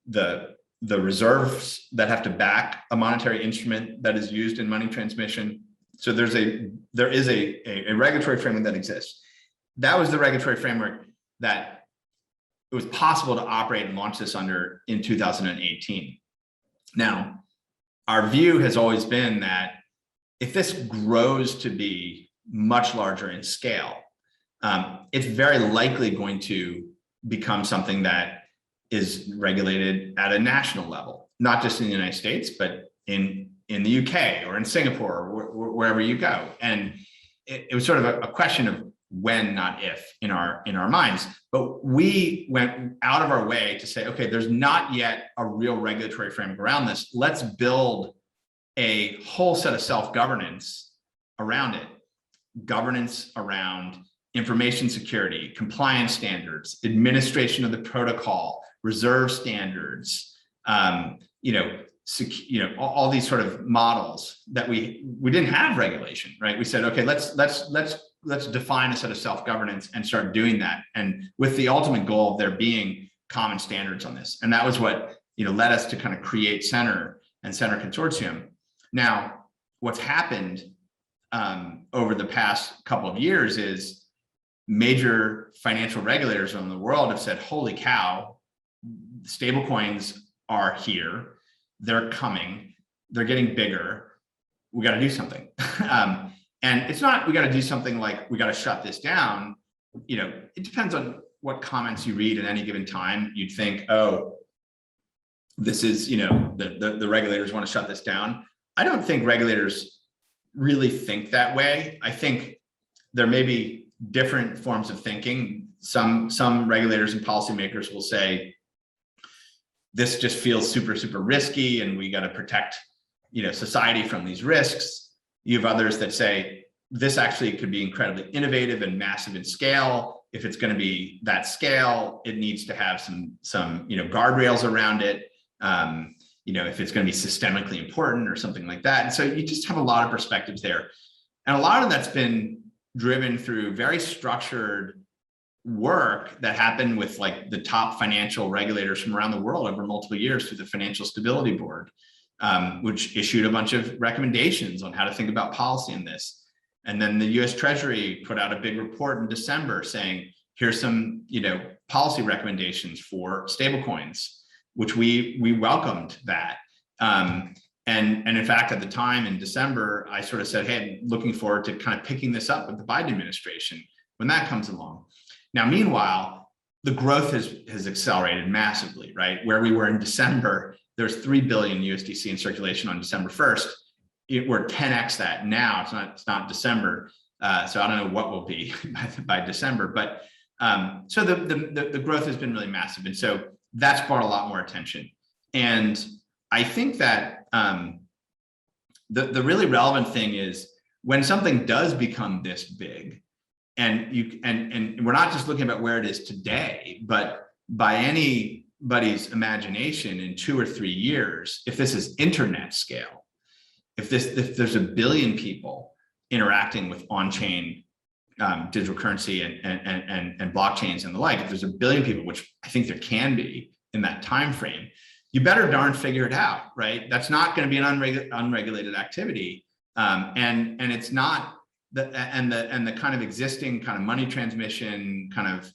the reserves that have to back a monetary instrument that is used in money transmission. So there is a regulatory framework that exists. That was the regulatory framework that it was possible to operate and launch this under in 2018. Now, our view has always been that if this grows to be much larger in scale, it's very likely going to become something that is regulated at a national level, not just in the United States, but in the UK or in Singapore or wherever you go. And it was sort of a question of when, not if, in our minds. But we went out of our way to say, okay, there's not yet a real regulatory framework around this. Let's build a whole set of self-governance around it. Governance around information security, compliance standards, administration of the protocol, reserve standards, all these sort of models that we didn't have regulation, right? We said, okay, let's define a set of self-governance and start doing that. And with the ultimate goal of there being common standards on this. And that was what, led us to kind of create Center and Center Consortium. Now, what's happened over the past couple of years is major financial regulators around the world have said, holy cow, stablecoins are here. They're coming. They're getting bigger. We got to do something. And it's not, we got to do something like we got to shut this down. It depends on what comments you read at any given time. You'd think, oh, this is, the regulators want to shut this down. I don't think regulators really think that way. I think there may be different forms of thinking. Some regulators and policymakers will say, this just feels super, super risky and we got to protect, society from these risks. You have others that say, this actually could be incredibly innovative and massive in scale. If it's going to be that scale, it needs to have some guardrails around it. If it's going to be systemically important or something like that. And so you just have a lot of perspectives there. And a lot of that's been driven through very structured work that happened with like the top financial regulators from around the world over multiple years through the Financial Stability Board, which issued a bunch of recommendations on how to think about policy in this. And then the US Treasury put out a big report in December saying, here's some, policy recommendations for stablecoins, which we welcomed that. And in fact, at the time in December, I sort of said, hey, I'm looking forward to kind of picking this up with the Biden administration when that comes along. Now, meanwhile, the growth has accelerated massively, right? Where we were in December, there's 3 billion USDC in circulation on December 1st. We're 10x that now. It's not December, so I don't know what will be by December. But so the growth has been really massive, and so that's brought a lot more attention. And I think that the really relevant thing is when something does become this big, and we're not just looking about where it is today, but by anybody's imagination, in 2 or 3 years, if this is internet scale, if there's a billion people interacting with on-chain digital currency and blockchains and the like, if there's a billion people, which I think there can be in that time frame, you better darn figure it out, right? That's not going to be an unregulated activity, and it's not the kind of existing kind of money transmission, kind of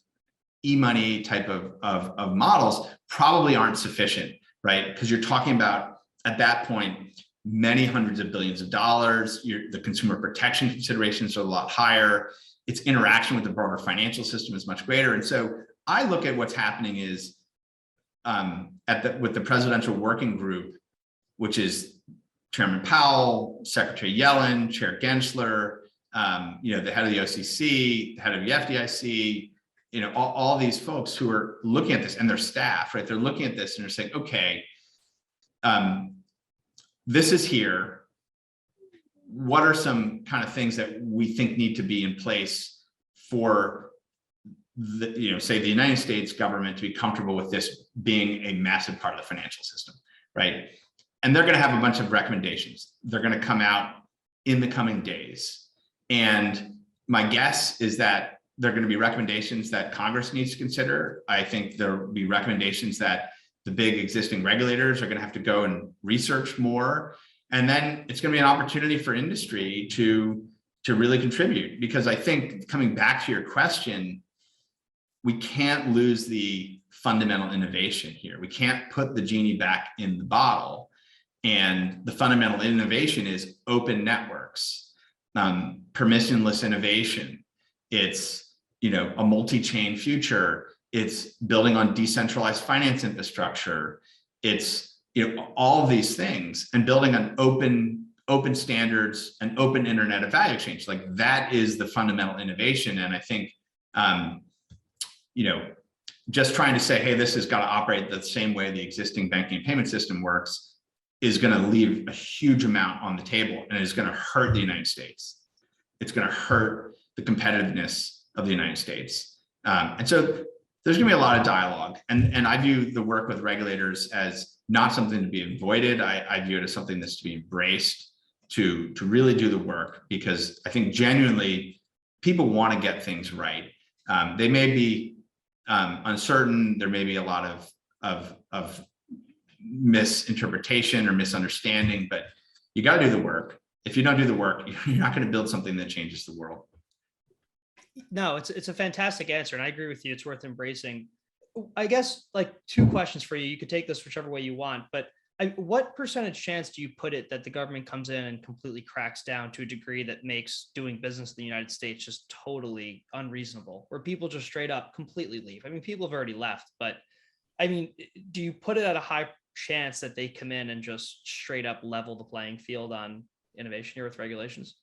e-money type of models probably aren't sufficient, right? Because you're talking about at that point many hundreds of billions of dollars. The consumer protection considerations are a lot higher. Its interaction with the broader financial system is much greater. And so I look at what's happening is with the presidential working group, which is Chairman Powell, Secretary Yellen, Chair Gensler, the head of the OCC, the head of the FDIC, all these folks who are looking at this, and their staff, right? They're looking at this and they're saying, okay, this is here. What are some kind of things that we think need to be in place for say the United States government to be comfortable with this being a massive part of the financial system, right? And they're going to have a bunch of recommendations. They're going to come out in the coming days. And my guess is that they're going to be recommendations that Congress needs to consider. I think there'll be recommendations that the big existing regulators are going to have to go and research more. And then it's going to be an opportunity for industry to really contribute, because I think, coming back to your question, we can't lose the fundamental innovation here. We can't put the genie back in the bottle. And the fundamental innovation is open networks, permissionless innovation. It's, a multi-chain future. It's building on decentralized finance infrastructure. It's, all of these things, and building on open standards and open internet of value exchange. Like, that is the fundamental innovation. And I think, just trying to say, hey, this has got to operate the same way the existing banking and payment system works is going to leave a huge amount on the table, and it's going to hurt the United States. It's going to hurt the competitiveness of the United States. And so there's going to be a lot of dialogue. And I view the work with regulators as not something to be avoided. I view it as something that's to be embraced, to really do the work, because I think genuinely people want to get things right. They may be uncertain. There may be a lot of misinterpretation or misunderstanding, but you got to do the work. If you don't do the work, you're not going to build something that changes the world. No, it's a fantastic answer, and I agree with you. It's worth embracing. I guess, like, 2 questions for you. You could take this whichever way you want, but what percentage chance do you put it that the government comes in and completely cracks down to a degree that makes doing business in the United States just totally unreasonable, where people just straight up completely leave? I mean, people have already left, but I mean, do you put it at a high chance that they come in and just straight up level the playing field on innovation here with regulations?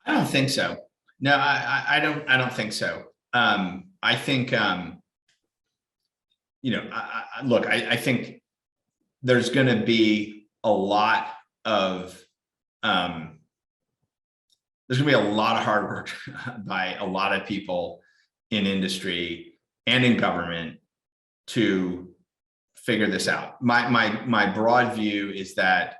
I don't think so. No, I don't think so. I think, look, I think there's going to be a lot of, there's going to be a lot of hard work by a lot of people in industry and in government to figure this out. My broad view is that,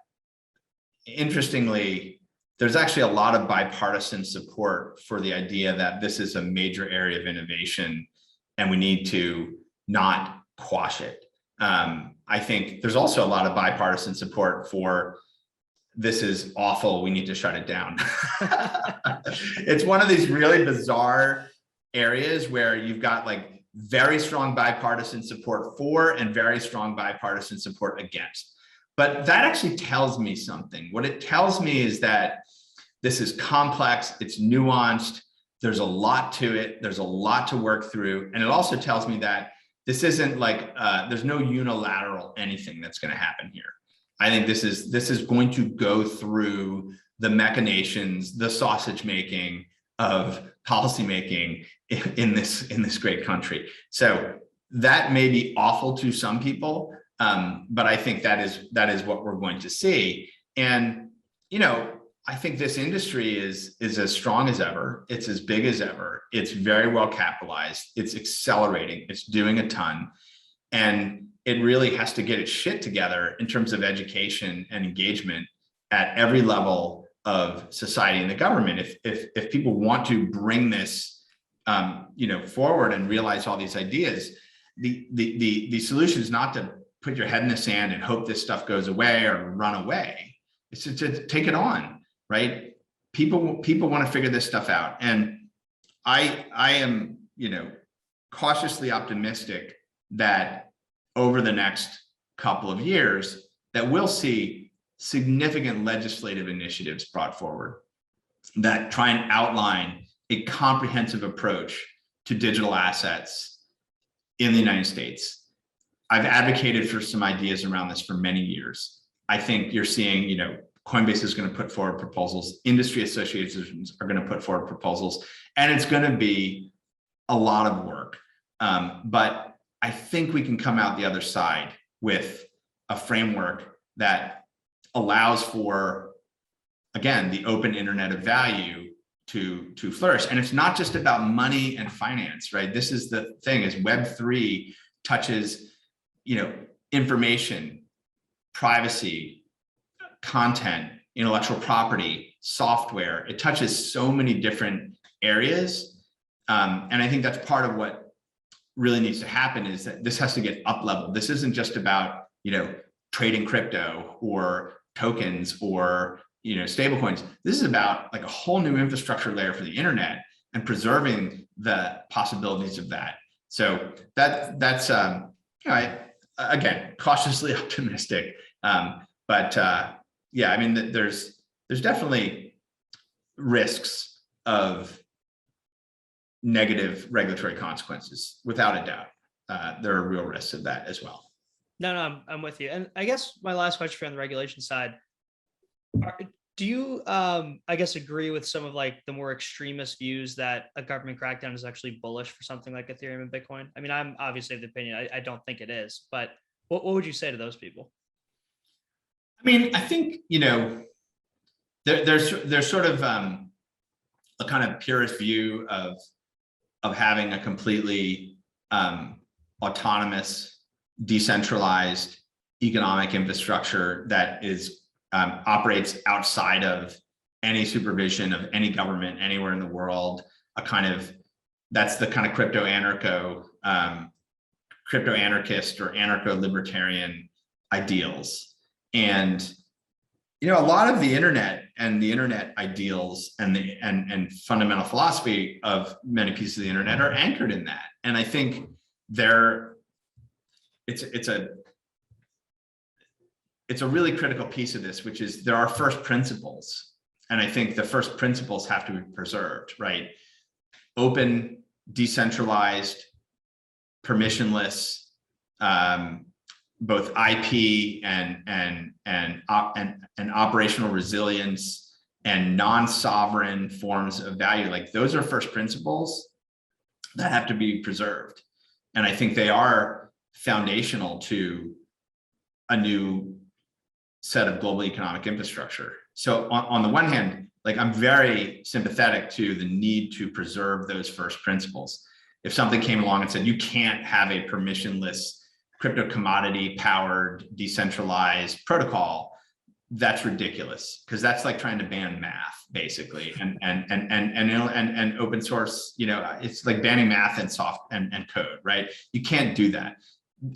interestingly, there's actually a lot of bipartisan support for the idea that this is a major area of innovation and we need to not quash it. I think there's also a lot of bipartisan support for this is awful, we need to shut it down. It's one of these really bizarre areas where you've got like very strong bipartisan support for and very strong bipartisan support against. But that actually tells me something. What it tells me is that this is complex, it's nuanced, there's a lot to it, there's a lot to work through. And it also tells me that this isn't like, there's no unilateral anything that's going to happen here. I think this is going to go through the machinations, the sausage making of policy making in this great country. So that may be awful to some people, but I think that is what we're going to see. And I think this industry is as strong as ever. It's as big as ever. It's very well capitalized. It's accelerating. It's doing a ton, and it really has to get its shit together in terms of education and engagement at every level of society and the government. If people want to bring this, forward and realize all these ideas, the solution is not to put your head in the sand and hope this stuff goes away or run away. It's to take it on, right? People want to figure this stuff out, and I am, cautiously optimistic that over the next couple of years that we'll see significant legislative initiatives brought forward that try and outline a comprehensive approach to digital assets in the United States. I've advocated for some ideas around this for many years. I think you're seeing, Coinbase is going to put forward proposals, industry associations are going to put forward proposals, and it's going to be a lot of work. But I think we can come out the other side with a framework that allows for, again, the open internet of value to flourish. And it's not just about money and finance, right? This is the thing, is Web3 touches, information, privacy, content, intellectual property, software. It touches so many different areas. And I think that's part of what really needs to happen, is that this has to get up leveled. This isn't just about, trading crypto or tokens or, stablecoins. This is about like a whole new infrastructure layer for the internet and preserving the possibilities of that. So that's again, cautiously optimistic. Yeah, I mean, there's definitely risks of negative regulatory consequences, without a doubt. There are real risks of that as well. No, I'm with you. And I guess my last question for you on the regulation side, do you, I guess, agree with some of like the more extremist views that a government crackdown is actually bullish for something like Ethereum and Bitcoin? I mean, I'm obviously of the opinion, I don't think it is, but what would you say to those people? I mean, I think, there's sort of a kind of purist view of having a completely autonomous, decentralized economic infrastructure that is operates outside of any supervision of any government anywhere in the world. That's the kind of crypto anarchist or anarcho-libertarian ideals. And a lot of the internet and the internet ideals and fundamental philosophy of many pieces of the internet are anchored in that. And I think it's a really critical piece of this, which is there are first principles. And I think the first principles have to be preserved, right? Open, decentralized, permissionless, both IP and operational resilience and non-sovereign forms of value, like those are first principles that have to be preserved. And I think they are foundational to a new set of global economic infrastructure. So on the one hand, like I'm very sympathetic to the need to preserve those first principles. If something came along and said, you can't have a permissionless crypto commodity powered decentralized protocol, that's ridiculous, because that's like trying to ban math basically, and open source, you know, it's like banning math and and code, right? You can't do that.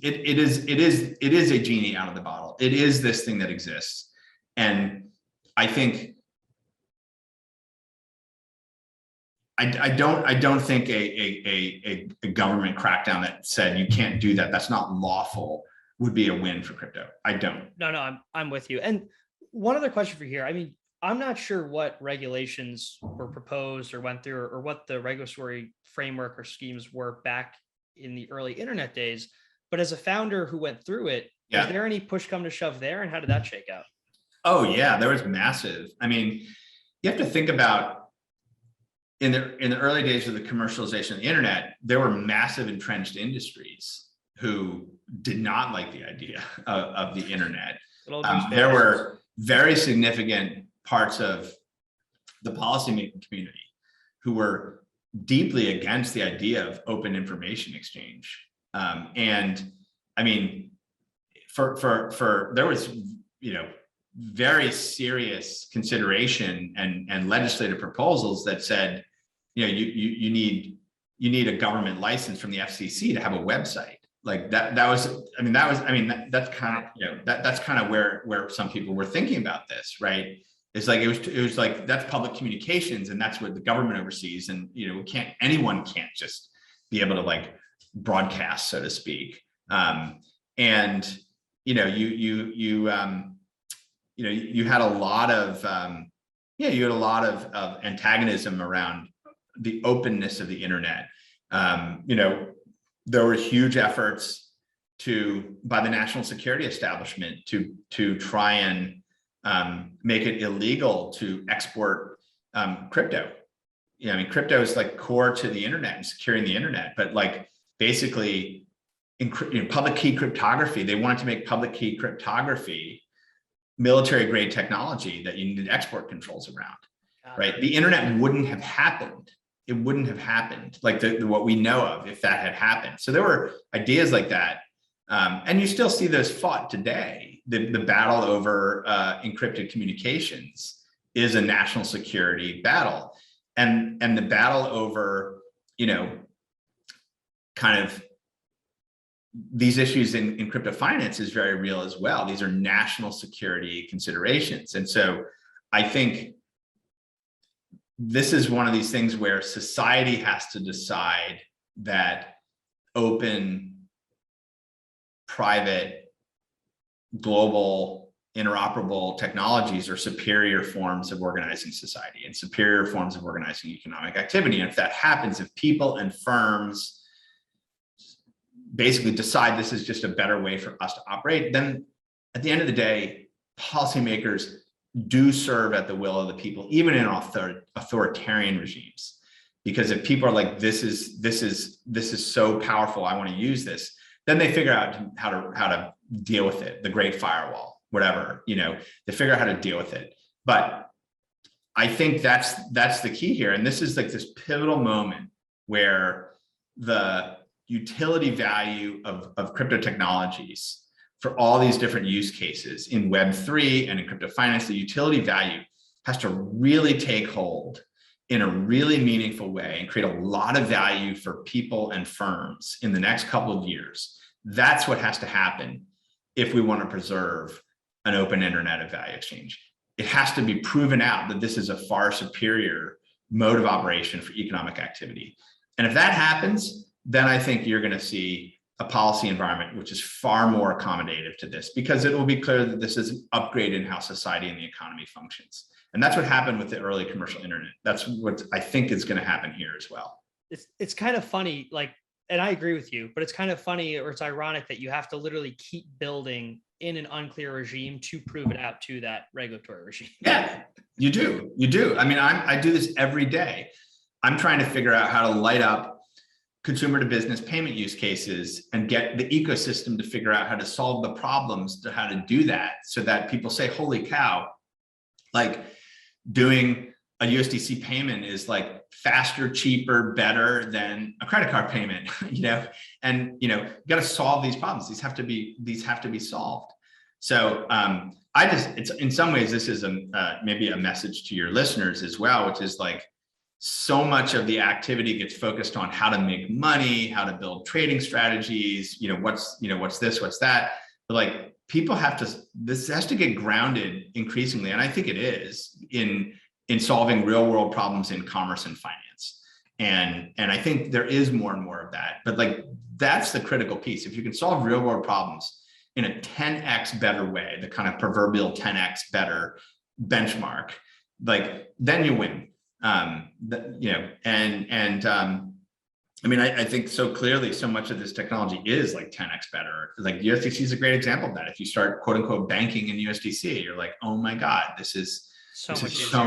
It is a genie out of the bottle. It is this thing that exists. And I think I don't think a government crackdown that said you can't do that, that's not lawful, would be a win for crypto. I don't. No, I'm with you. And one other question for here. I mean, I'm not sure what regulations were proposed or went through, or what the regulatory framework or schemes were back in the early internet days. But as a founder who went through it, Yeah. is there any push come to shove there? And how did that shake out? Oh yeah, there was massive. I mean, you have to think about in the early days of the commercialization of the internet, there were massive entrenched industries who did not like the idea of the internet. There were very significant parts of the policymaking community who were deeply against the idea of open information exchange. And I mean, there was, you know, very serious consideration and legislative proposals that said, you know, you need a government license from the FCC to have a website. Like that's kind of, you know, that's kind of where some people were thinking about this, right? It's like, it was like, that's public communications and that's what the government oversees. And, you know, anyone can't just be able to like broadcast, so to speak. And, you know, you had a lot of, antagonism around the openness of the internet. You know, there were huge efforts by the national security establishment to try and make it illegal to export crypto. You know, I mean, crypto is like core to the internet and securing the internet, but like basically in public key cryptography, they wanted to make public key cryptography military grade technology that you needed export controls around, right? The internet wouldn't have happened. It wouldn't have happened like what we know of if that had happened. So there were ideas like that. And you still see those fought today. The battle over encrypted communications is a national security battle. And the battle over, you know, kind of these issues in crypto finance is very real as well. These are national security considerations. And so I think this is one of these things where society has to decide that open, private, global, interoperable technologies are superior forms of organizing society and superior forms of organizing economic activity. And if that happens, if people and firms basically decide this is just a better way for us to operate, then at the end of the day, policymakers do serve at the will of the people, even in authoritarian regimes. Because if people are like, this is so powerful, I want to use this, then they figure out how to deal with it, the great firewall, whatever, you know, they figure out how to deal with it. But I think that's the key here. And this is like this pivotal moment where the utility value of crypto technologies for all these different use cases in Web3 and in crypto finance, the utility value has to really take hold in a really meaningful way and create a lot of value for people and firms in the next couple of years. That's what has to happen if we want to preserve an open internet of value exchange. It has to be proven out that this is a far superior mode of operation for economic activity. And if that happens, then I think you're going to see a policy environment which is far more accommodative to this, because it will be clear that this is an upgrade in how society and the economy functions. And that's what happened with the early commercial internet. That's what I think is going to happen here as well. It's kind of funny, like, and I agree with you, but it's kind of funny, or it's ironic that you have to literally keep building in an unclear regime to prove it out to that regulatory regime. Yeah, you do. I mean, I do this every day. I'm trying to figure out how to light up consumer to business payment use cases and get the ecosystem to figure out how to solve the problems to how to do that, so that people say, holy cow, like doing a USDC payment is like faster, cheaper, better than a credit card payment, and you got to solve these problems. These have to be solved. So it's in some ways, this is maybe a message to your listeners as well, which is like, so much of the activity gets focused on how to make money, how to build trading strategies, what's this, what's that. But like, people this has to get grounded increasingly. And I think it is in solving real world problems in commerce and finance. And I think there is more and more of that, but like, that's the critical piece. If you can solve real world problems in a 10x better way, the kind of proverbial 10x better benchmark, like, then you win. I mean, I think so clearly so much of this technology is like 10x better. Like USDC is a great example of that. If you start quote unquote banking in USDC, you're like, oh my God, this is so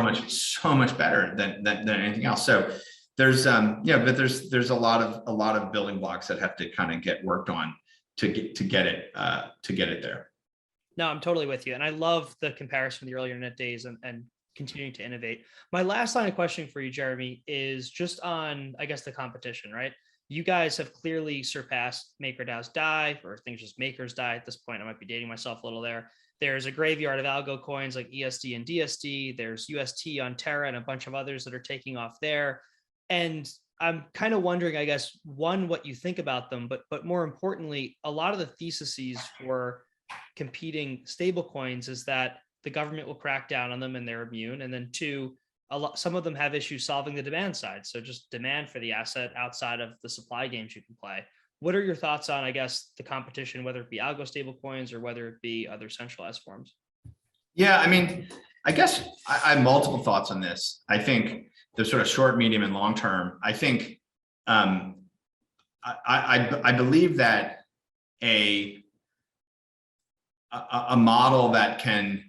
much better than anything else. So there's but there's a lot of building blocks that have to kind of get worked on to get it there. No, I'm totally with you. And I love the comparison with the earlier internet days and continuing to innovate. My last line of questioning for you, Jeremy, is just on, I guess, the competition, right? You guys have clearly surpassed MakerDAO's DAI, or things just Makers DAI at this point. I might be dating myself a little there. There's a graveyard of algo coins like ESD and DSD. There's UST on Terra and a bunch of others that are taking off there. And I'm kind of wondering, I guess, one, what you think about them, but more importantly, a lot of the theses for competing stablecoins is that the government will crack down on them and they're immune. And then two, some of them have issues solving the demand side. So just demand for the asset outside of the supply games you can play. What are your thoughts on, I guess, the competition, whether it be algo stablecoins or whether it be other centralized forms? Yeah, I mean, I guess I have multiple thoughts on this. I think the sort of short, medium, and long term, I think I believe that a model that can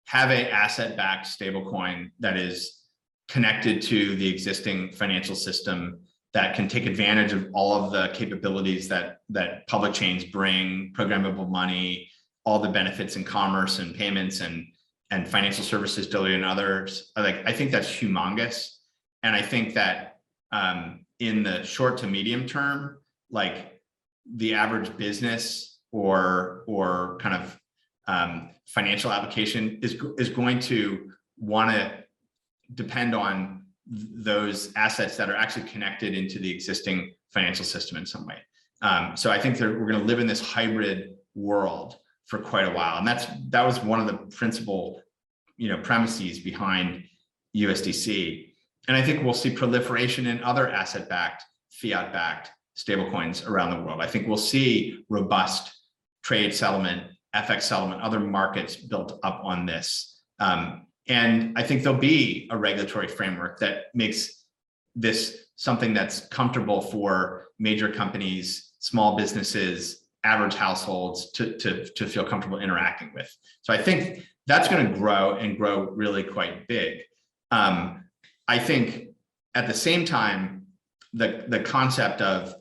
have a asset-backed stablecoin that is connected to the existing financial system, that can take advantage of all of the capabilities that public chains bring, programmable money, all the benefits in commerce and payments and financial services delivery and others. I think that's humongous. And I think that in the short to medium term, like the average business or kind of financial application is going to want to depend on those assets that are actually connected into the existing financial system in some way. So I think that we're going to live in this hybrid world for quite a while, and that was one of the principal premises behind USDC. And I think we'll see proliferation in other asset-backed, fiat-backed stablecoins around the world. I think we'll see robust trade settlement, FX settlement, other markets built up on this. And I think there'll be a regulatory framework that makes this something that's comfortable for major companies, small businesses, average households to feel comfortable interacting with. So I think that's going to grow and grow really quite big. I think at the same time, the concept of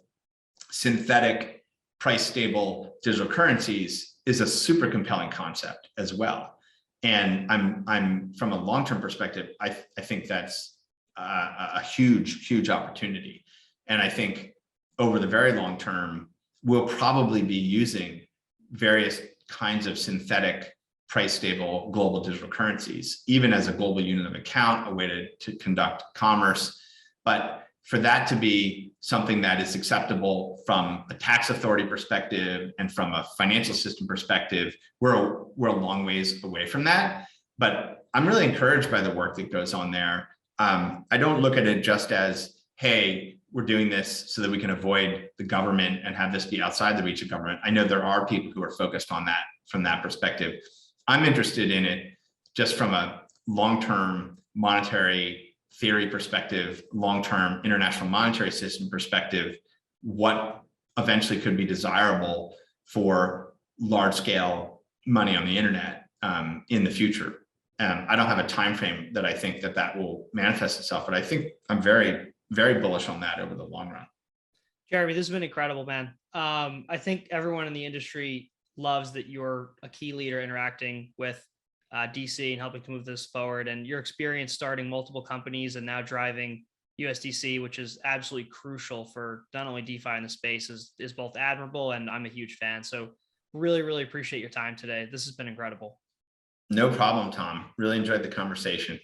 synthetic price stable digital currencies is a super compelling concept as well. And I'm from a long-term perspective, I think that's a huge opportunity. And I think over the very long term, we'll probably be using various kinds of synthetic price stable global digital currencies, even as a global unit of account, a way to conduct commerce. But for that to be something that is acceptable from a tax authority perspective and from a financial system perspective, we're a long ways away from that. But I'm really encouraged by the work that goes on there. I don't look at it just as, hey, we're doing this so that we can avoid the government and have this be outside the reach of government. I know there are people who are focused on that from that perspective. I'm interested in it just from a long-term monetary theory perspective, long-term international monetary system perspective, what eventually could be desirable for large scale money on the internet in the future. I don't have a time frame that I think that will manifest itself, but I think I'm very, very bullish on that over the long run. Jeremy, this has been incredible, man. I think everyone in the industry loves that you're a key leader interacting with DC and helping to move this forward. And your experience starting multiple companies and now driving USDC, which is absolutely crucial for not only DeFi in the space, is both admirable, and I'm a huge fan. So really, really appreciate your time today. This has been incredible. No problem, Tom. Really enjoyed the conversation.